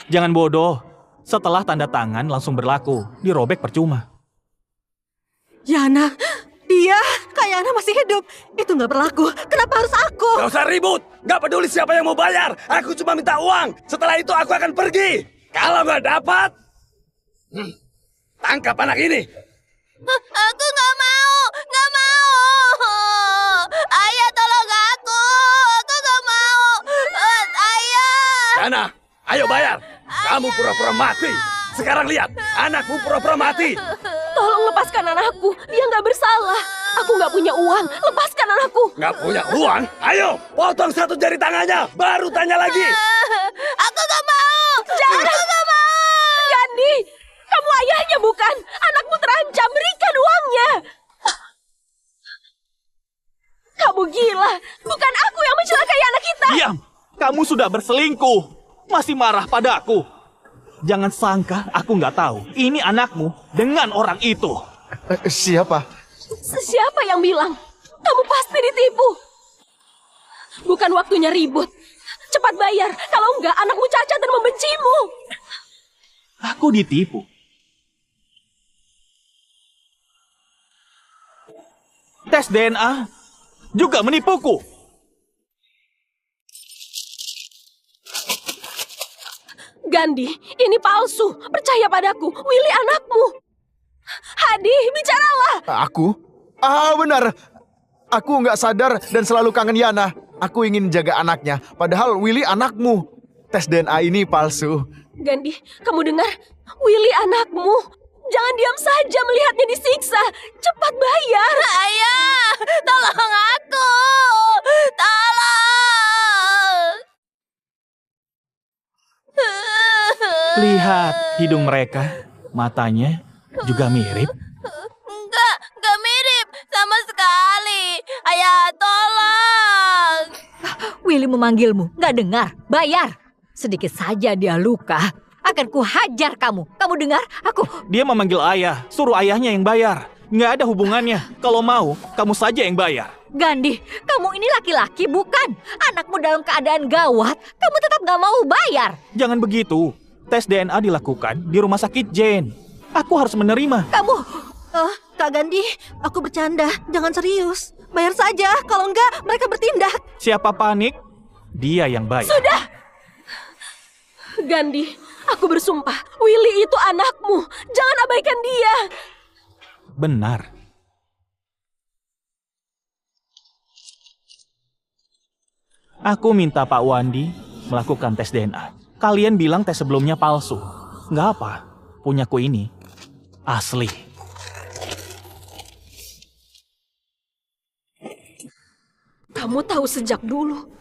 Jangan bodoh. Setelah tanda tangan langsung berlaku. Dirobek percuma. Yana, dia kayak Yana masih hidup. Itu nggak berlaku. Kenapa harus aku? Gak usah ribut. Gak peduli siapa yang mau bayar. Aku cuma minta uang. Setelah itu aku akan pergi. Kalau nggak dapat, tangkap anak ini. Aku nggak mau, nggak mau. Ayah tolong aku nggak mau. Ayah. Yana, ayo bayar. Kamu pura-pura mati. Sekarang lihat, anakmu pura-pura mati. Tolong lepaskan anakku. Dia nggak bersalah. Aku nggak punya uang. Lepaskan anakku. Nggak punya uang? Ayo, potong satu jari tangannya. Baru tanya lagi. Aku nggak mau. Jangan. Aku nggak mau. Gandhi, kamu ayahnya bukan? Anakmu terancam. Berikan uangnya. Kamu gila. Bukan aku yang mencelakai anak kita. Diam! Kamu sudah berselingkuh. Masih marah padaku. Jangan sangka aku nggak tahu. Ini anakmu dengan orang itu. Siapa? Siapa yang bilang? Kamu pasti ditipu. Bukan waktunya ribut. Cepat bayar. Kalau enggak, anakmu cacat dan membencimu. Aku ditipu. Tes DNA juga menipuku. Gandhi, ini palsu. Percaya padaku. Willy anakmu. Hadi, bicaralah. Aku? Benar. Aku nggak sadar dan selalu kangen Yana. Aku ingin jaga anaknya. Padahal Willy anakmu. Tes DNA ini palsu. Gandhi, kamu dengar? Willy anakmu. Jangan diam saja melihatnya disiksa. Cepat bayar. Ayah, tolong aku. Tolong. Lihat hidung mereka, matanya juga mirip. Enggak mirip sama sekali. Ayah, tolong. Willy memanggilmu, nggak dengar? Bayar. Sedikit saja dia luka, akan kuhajar kamu. Kamu dengar? Dia memanggil ayah, suruh ayahnya yang bayar. Nggak ada hubungannya. Kalau mau, kamu saja yang bayar. Gandhi, kamu ini laki-laki bukan? Anakmu dalam keadaan gawat, kamu tetap nggak mau bayar. Jangan begitu. Tes DNA dilakukan di rumah sakit Jane. Aku harus menerima. Kamu... Kak Gandhi, aku bercanda. Jangan serius. Bayar saja. Kalau enggak, mereka bertindak. Siapa panik? Dia yang bayar. Sudah. Gandhi, aku bersumpah. Willy itu anakmu. Jangan abaikan dia. Benar. Aku minta Pak Wandi melakukan tes DNA. Kalian bilang tes sebelumnya palsu. Nggak apa, punyaku ini asli. Kamu tahu sejak dulu.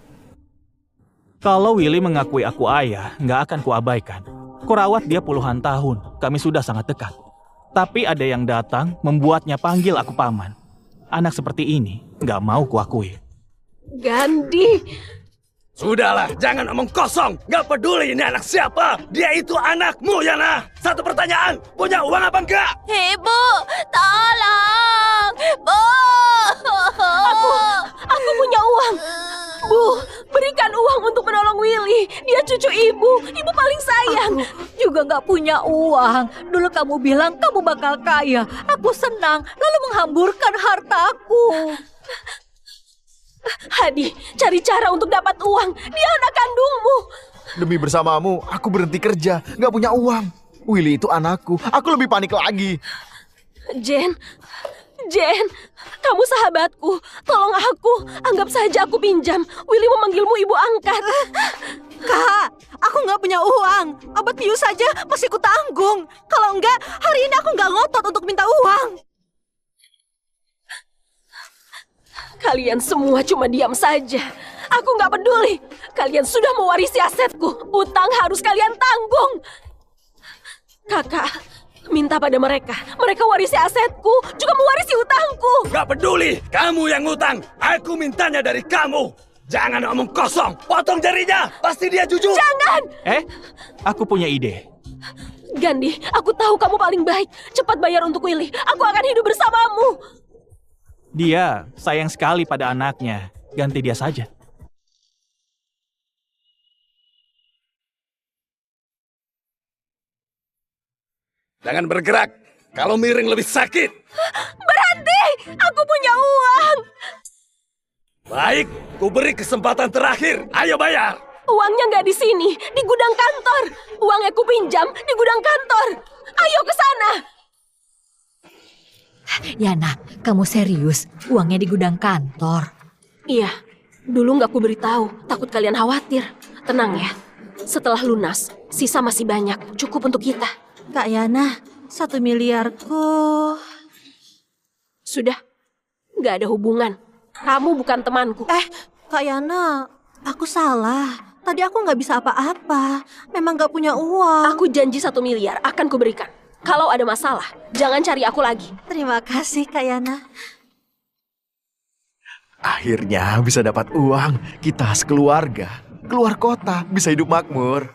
Kalau Willy mengakui aku ayah, nggak akan kuabaikan. Kurawat dia puluhan tahun, kami sudah sangat dekat. Tapi ada yang datang membuatnya panggil aku paman. Anak seperti ini nggak mau kuakui. Gandhi. Sudahlah, jangan omong kosong. Gak peduli ini anak siapa. Dia itu anakmu, Yana. Satu pertanyaan, punya uang apa enggak? Ibu, tolong. Bu. Aku punya uang. Bu, berikan uang untuk menolong Willy. Dia cucu ibu. Ibu paling sayang. Aku juga nggak punya uang. Dulu kamu bilang kamu bakal kaya. Aku senang, lalu menghamburkan hartaku. Hadi, cari cara untuk dapat uang. Dia anak kandungmu. Demi bersamamu, aku berhenti kerja. Nggak punya uang. Willy itu anakku. Aku lebih panik lagi. Jen, kamu sahabatku. Tolong aku, anggap saja aku pinjam. Willy memanggilmu ibu angkat. Kak, aku nggak punya uang. Obat bius saja masih kutanggung. Kalau enggak, hari ini aku nggak ngotot untuk minta uang. Kalian semua cuma diam saja. Aku nggak peduli. Kalian sudah mewarisi asetku. Utang harus kalian tanggung. Kakak, minta pada mereka. Mereka warisi asetku, juga mewarisi utangku. Gak peduli, kamu yang ngutang. Aku mintanya dari kamu. Jangan ngomong kosong, potong jarinya. Pasti dia jujur. Jangan! Aku punya ide. Gandhi, aku tahu kamu paling baik. Cepat bayar untuk Willy. Aku akan hidup bersamamu. Dia sayang sekali pada anaknya. Ganti dia saja. Jangan bergerak. Kalau miring lebih sakit. Berhenti! Aku punya uang. Baik, ku beri kesempatan terakhir. Ayo bayar. Uangnya nggak di sini, di gudang kantor. Uangnya ku pinjam di gudang kantor. Ayo ke sana. Yana, kamu serius? Uangnya di gudang kantor? Iya, dulu nggak ku beritahu. Takut kalian khawatir. Tenang ya. Setelah lunas, sisa masih banyak. Cukup untuk kita. Kak Yana, 1 miliarku. Sudah, nggak ada hubungan. Kamu bukan temanku. Kak Yana, aku salah. Tadi aku nggak bisa apa-apa. Memang nggak punya uang. Aku janji 1 miliar akan kuberikan. Kalau ada masalah, jangan cari aku lagi. Terima kasih, Kak Yana. Akhirnya bisa dapat uang. Kita sekeluarga. Keluar kota, bisa hidup makmur.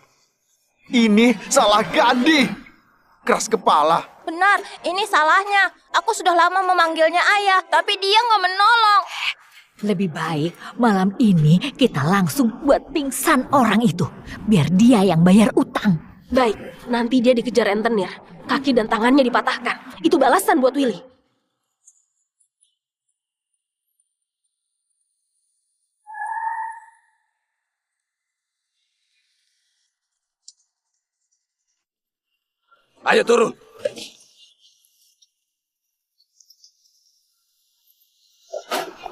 Ini salah Gandhi. Keras kepala. Benar, ini salahnya. Aku sudah lama memanggilnya ayah, tapi dia nggak menolong. Lebih baik malam ini kita langsung buat pingsan orang itu. Biar dia yang bayar utang. Baik, nanti dia dikejar rentenir. Kaki dan tangannya dipatahkan. Itu balasan buat Willy. Ayo turun.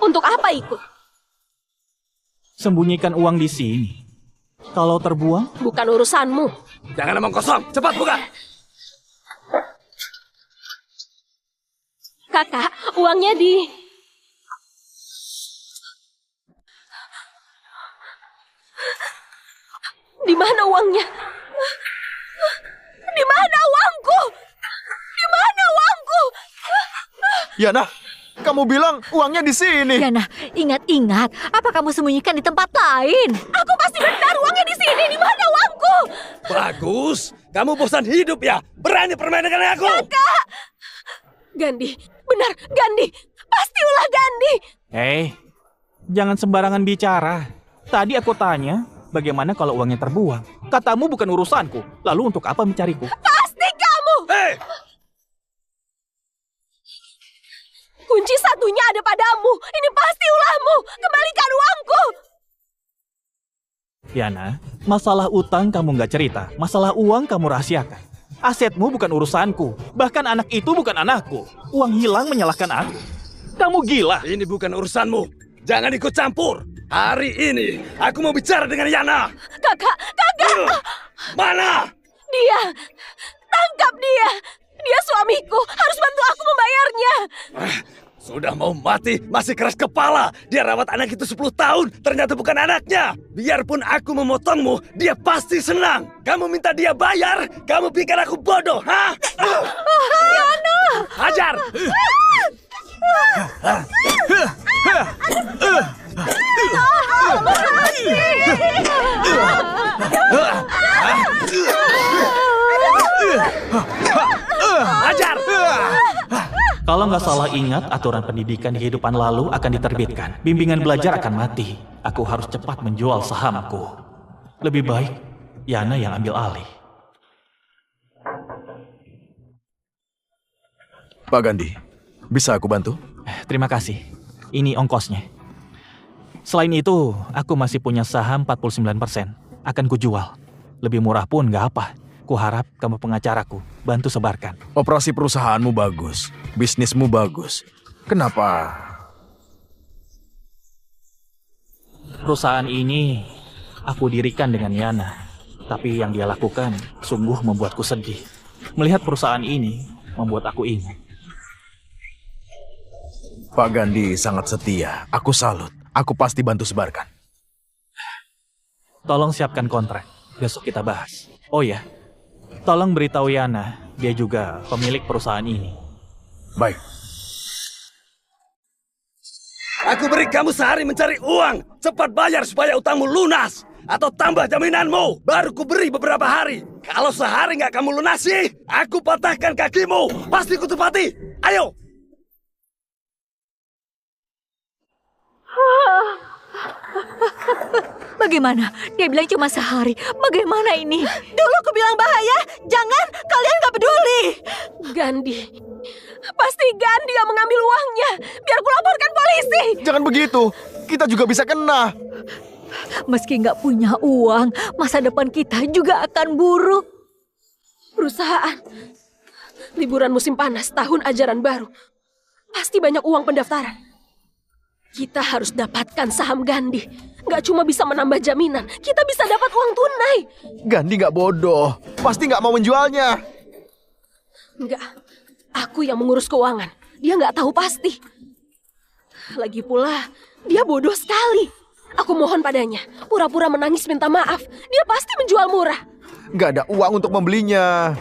Untuk apa ikut? Sembunyikan uang di sini. Kalau terbuang, Bukan urusanmu. Jangan ngomong kosong. Cepat buka. Kakak, uangnya di... Di mana uangnya? Di mana uangku? Di mana uangku? Yana, kamu bilang uangnya di sini. Yana, ingat-ingat. Apa kamu sembunyikan di tempat lain? Aku pasti benar uangnya di sini. Di mana uangku? Bagus. Kamu bosan hidup ya? Berani permain dengan aku? Kakak! Gandhi, benar, Gandhi. Pasti ulah Gandhi. jangan sembarangan bicara. Tadi aku tanya, bagaimana kalau uangnya terbuang? Katamu bukan urusanku. Lalu untuk apa mencariku? Pasti kamu! Kunci satunya ada padamu. Ini pasti ulahmu. Kembalikan uangku. Yana, masalah utang kamu nggak cerita. Masalah uang kamu rahasiakan. Asetmu bukan urusanku. Bahkan anak itu bukan anakku. Uang hilang menyalahkan aku. Kamu gila. Ini bukan urusanmu. Jangan ikut campur. Hari ini aku mau bicara dengan Yana. Kakak! Mana? Dia! Tangkap dia! Dia suamiku. Harus bantu aku membayarnya. Sudah mau mati, masih keras kepala. Dia rawat anak itu 10 tahun, ternyata bukan anaknya. Biarpun aku memotongmu, dia pasti senang. Kamu minta dia bayar, kamu pikir aku bodoh, ha? Yana! Hajar! Hajar! Kalau nggak salah ingat, aturan pendidikan di kehidupan lalu akan diterbitkan. Bimbingan belajar akan mati. Aku harus cepat menjual sahamku. Lebih baik Yana yang ambil alih. Pak Gandhi, bisa aku bantu? Terima kasih. Ini ongkosnya. Selain itu, aku masih punya saham 49%. Akan kujual. Lebih murah pun nggak apa. Kuharap kamu pengacaraku, bantu sebarkan. Operasi perusahaanmu bagus, bisnismu bagus. Kenapa? Perusahaan ini aku dirikan dengan Yana, tapi yang dia lakukan sungguh membuatku sedih. Melihat perusahaan ini membuat aku ingat. Pak Gandhi sangat setia. Aku salut. Aku pasti bantu sebarkan. Tolong siapkan kontrak. Besok kita bahas. Oh ya, tolong beritahu Yana. Dia juga pemilik perusahaan ini. Baik. Aku beri kamu sehari mencari uang. Cepat bayar supaya utangmu lunas. Atau tambah jaminanmu. Baru ku beri beberapa hari. Kalau sehari nggak kamu lunasi, aku patahkan kakimu. Pasti ku tepati. Ayo. Bagaimana? Dia bilang cuma sehari. Bagaimana ini? Dulu aku bilang bahaya. Jangan, kalian gak peduli. Gandhi. Pasti Gandhi yang mengambil uangnya. Biar ku laporkan polisi. Jangan begitu. Kita juga bisa kena. Meski nggak punya uang, masa depan kita juga akan buruk. Perusahaan. Liburan musim panas, tahun ajaran baru. Pasti banyak uang pendaftaran. Kita harus dapatkan saham Gandhi. Nggak cuma bisa menambah jaminan, kita bisa dapat uang tunai. Gandhi nggak bodoh. Pasti nggak mau menjualnya. Nggak, aku yang mengurus keuangan. Dia nggak tahu pasti. Lagi pula, dia bodoh sekali. Aku mohon padanya, pura-pura menangis minta maaf. Dia pasti menjual murah. Nggak ada uang untuk membelinya.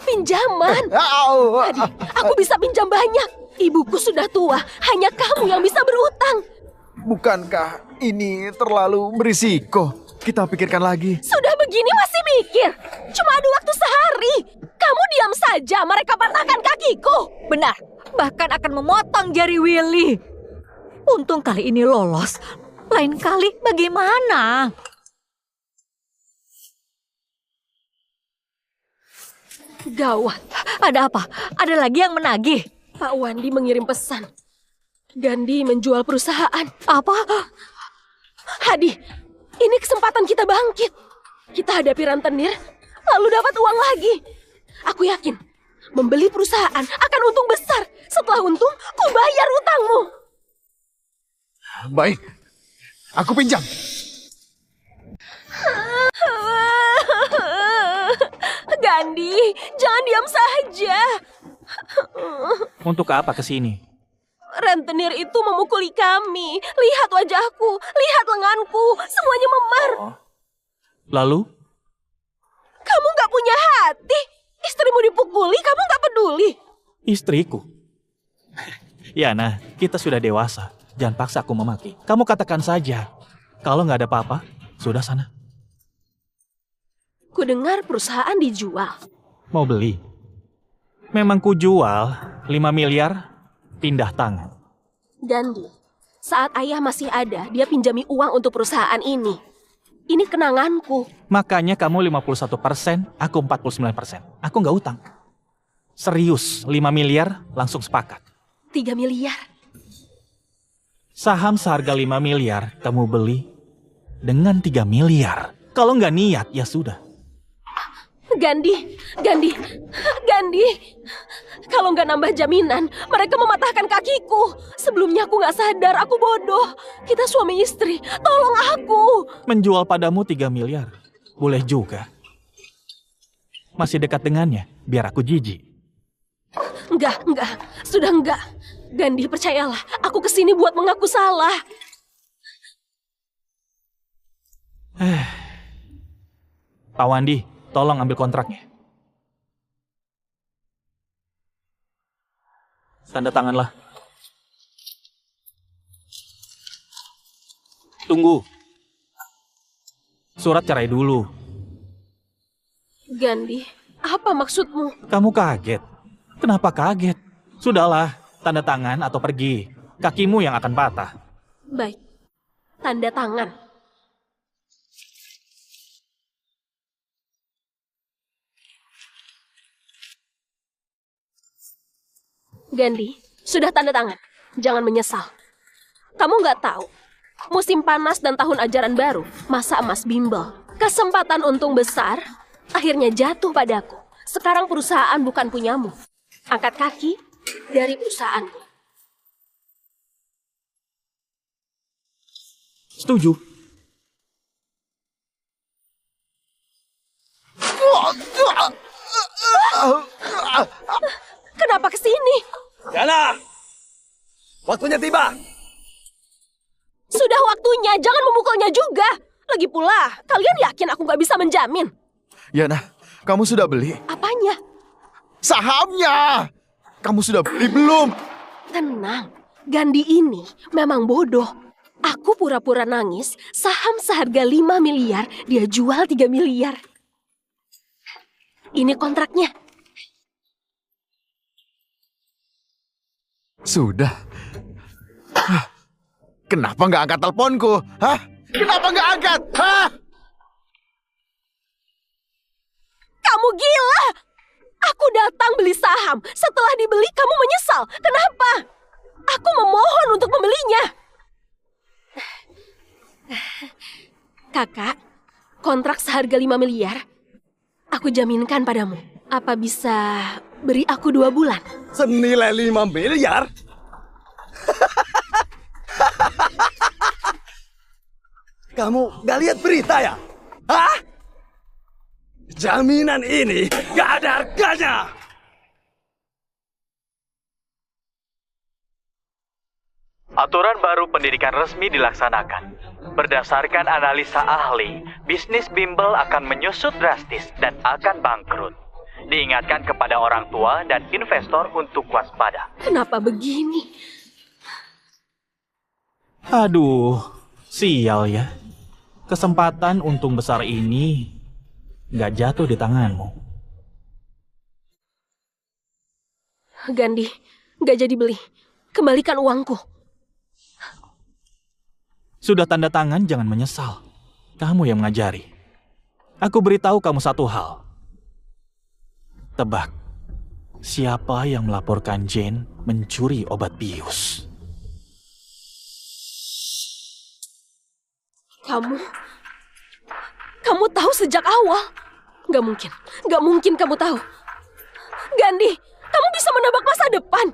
Pinjaman. Tadi, aku bisa pinjam banyak. Ibuku sudah tua, hanya kamu yang bisa berutang. Bukankah ini terlalu berisiko? Kita pikirkan lagi. Sudah begini masih mikir. Cuma ada waktu sehari. Kamu diam saja, mereka patahkan kakiku. Benar, bahkan akan memotong jari Willy. Untung kali ini lolos. Lain kali bagaimana? Gawat. Ada apa? Ada lagi yang menagih? Pak Wandi mengirim pesan. Gandhi menjual perusahaan. Apa? Hadi, ini kesempatan kita bangkit. Kita hadapi rentenir, lalu dapat uang lagi. Aku yakin, membeli perusahaan akan untung besar. Setelah untung, ku bayar utangmu. Baik, aku pinjam. Gandhi, jangan diam saja. Untuk apa kesini? Rentenir itu memukuli kami. Lihat wajahku, lihat lenganku, semuanya memar. Oh. Lalu? Kamu gak punya hati. Istrimu dipukuli, kamu gak peduli. Istriku? Yana, kita sudah dewasa. Jangan paksa aku memaki. Kamu katakan saja. Kalau nggak ada apa-apa, sudah sana. Ku dengar perusahaan dijual. Mau beli? Memang ku jual 5 miliar, pindah tangan. Gandhi, saat ayah masih ada, dia pinjami uang untuk perusahaan ini. Ini kenanganku. Makanya kamu 51%, aku 49%. Aku nggak utang. Serius, 5 miliar langsung sepakat. 3 miliar. Saham seharga 5 miliar kamu beli dengan 3 miliar. Kalau nggak niat, ya sudah. Gandhi. Kalau nggak nambah jaminan, mereka mematahkan kakiku. Sebelumnya aku nggak sadar, aku bodoh. Kita suami istri, tolong aku. Menjual padamu 3 miliar. Boleh juga. Masih dekat dengannya, biar aku jijik. Enggak. Sudah enggak. Gandhi, percayalah. Aku kesini buat mengaku salah. Pak Wandi, tolong ambil kontraknya. Tanda tanganlah. Tunggu. Surat cerai dulu. Gandhi, apa maksudmu? Kamu kaget. Kenapa kaget? Sudahlah, tanda tangan atau pergi. Kakimu yang akan patah. Baik, tanda tangan. Gandhi, sudah tanda tangan. Jangan menyesal. Kamu nggak tahu, musim panas dan tahun ajaran baru, masa emas bimbel. Kesempatan untung besar, akhirnya jatuh padaku. Sekarang perusahaan bukan punyamu. Angkat kaki dari perusahaanku. Setuju. Kenapa kesini? Yana! Waktunya tiba! Sudah waktunya, jangan memukulnya juga. Lagi pula, kalian yakin aku gak bisa menjamin? Yana, kamu sudah beli? Apanya? Sahamnya! Kamu sudah beli belum? Tenang, Gandhi ini memang bodoh. Aku pura-pura nangis, saham seharga 5 miliar, dia jual 3 miliar. Ini kontraknya. Sudah. Kenapa nggak angkat teleponku? Hah? Kenapa nggak angkat? Hah? Kamu gila! Aku datang beli saham. Setelah dibeli, kamu menyesal. Kenapa? Aku memohon untuk membelinya. Kakak, kontrak seharga 5 miliar. Aku jaminkan padamu. Apa bisa beri aku 2 bulan? Senilai 5 miliar? Kamu gak lihat berita ya? Hah? Jaminan ini gak ada harganya. Aturan baru pendidikan resmi dilaksanakan. Berdasarkan analisa ahli, bisnis bimbel akan menyusut drastis dan akan bangkrut. Diingatkan kepada orang tua dan investor untuk waspada. Kenapa begini? Aduh, sial ya. Kesempatan untung besar ini nggak jatuh di tanganmu. Gandhi, nggak jadi beli. Kembalikan uangku. Sudah tanda tangan, jangan menyesal. Kamu yang mengajari. Aku beritahu kamu satu hal. Tebak, siapa yang melaporkan Jane mencuri obat bius? Kamu tahu sejak awal? Gak mungkin kamu tahu. Gandhi, kamu bisa menebak masa depan.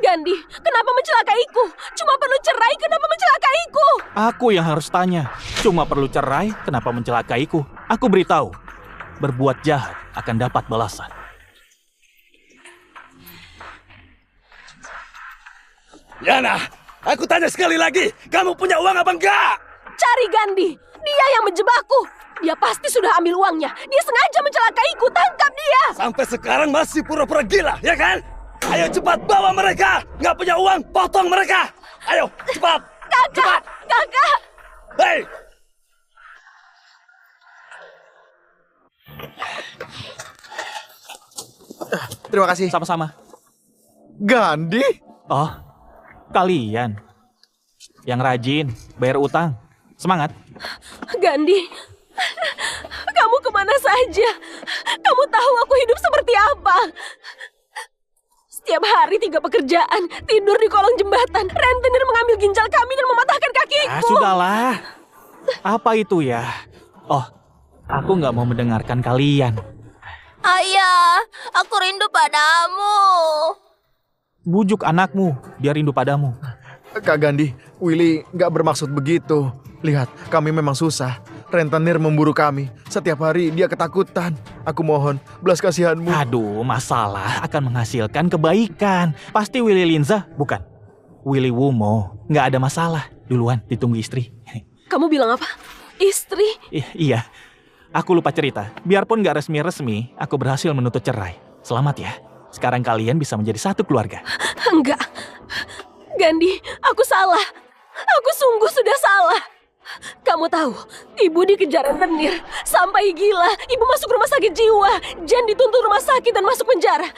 Gandhi, kenapa mencelakaiku? Cuma perlu cerai, kenapa mencelakaiku? Aku yang harus tanya. Cuma perlu cerai, kenapa mencelakaiku? Aku beritahu, berbuat jahat akan dapat balasan. Yana, aku tanya sekali lagi, kamu punya uang apa enggak? Cari Gandhi, dia yang menjebakku. Dia pasti sudah ambil uangnya. Dia sengaja mencelakaiku, tangkap dia. Sampai sekarang masih pura-pura gila, ya kan? Ayo cepat bawa mereka. Nggak punya uang, potong mereka. Ayo, cepat. Kakak, kakak. Hei. Terima kasih. Sama-sama. Gandhi? Oh, kalian yang rajin, bayar utang. Semangat. Gandhi, kamu kemana saja? Kamu tahu aku hidup seperti apa? Setiap hari 3 pekerjaan, tidur di kolong jembatan, rentenir mengambil ginjal kami dan mematahkan kakiku. Sudahlah. Apa itu ya? Oh, aku nggak mau mendengarkan kalian. Ayah, aku rindu padamu. Bujuk anakmu, dia rindu padamu. Kak Gandhi, Willy nggak bermaksud begitu. Lihat, kami memang susah. Rentenir memburu kami. Setiap hari dia ketakutan. Aku mohon, belas kasihanmu. Aduh, masalah akan menghasilkan kebaikan. Pasti Willy Linza, bukan? Willy Wumo. Nggak ada masalah. Duluan, ditunggu istri. Kamu bilang apa? Istri? Iya, aku lupa cerita. Biarpun nggak resmi-resmi, aku berhasil menuntut cerai. Selamat ya. Sekarang kalian bisa menjadi satu keluarga. Enggak. Gandhi, aku salah. Aku sungguh sudah salah. Kamu tahu, ibu dikejar rentenir sampai gila. Ibu masuk rumah sakit jiwa. Jen dituntut rumah sakit dan masuk penjara.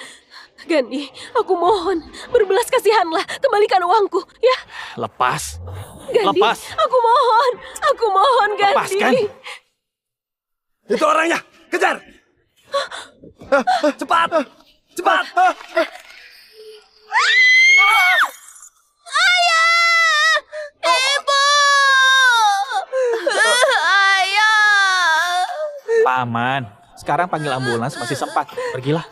Gandhi, aku mohon, berbelas kasihanlah. Kembalikan uangku, ya. Lepas. Gandhi, Lepas. aku mohon, Gandhi. Lepaskan. Itu orangnya, kejar. Cepat, cepat. Ayah! Ibu! Ayah! Paman, sekarang panggil ambulans masih sempat. Pergilah.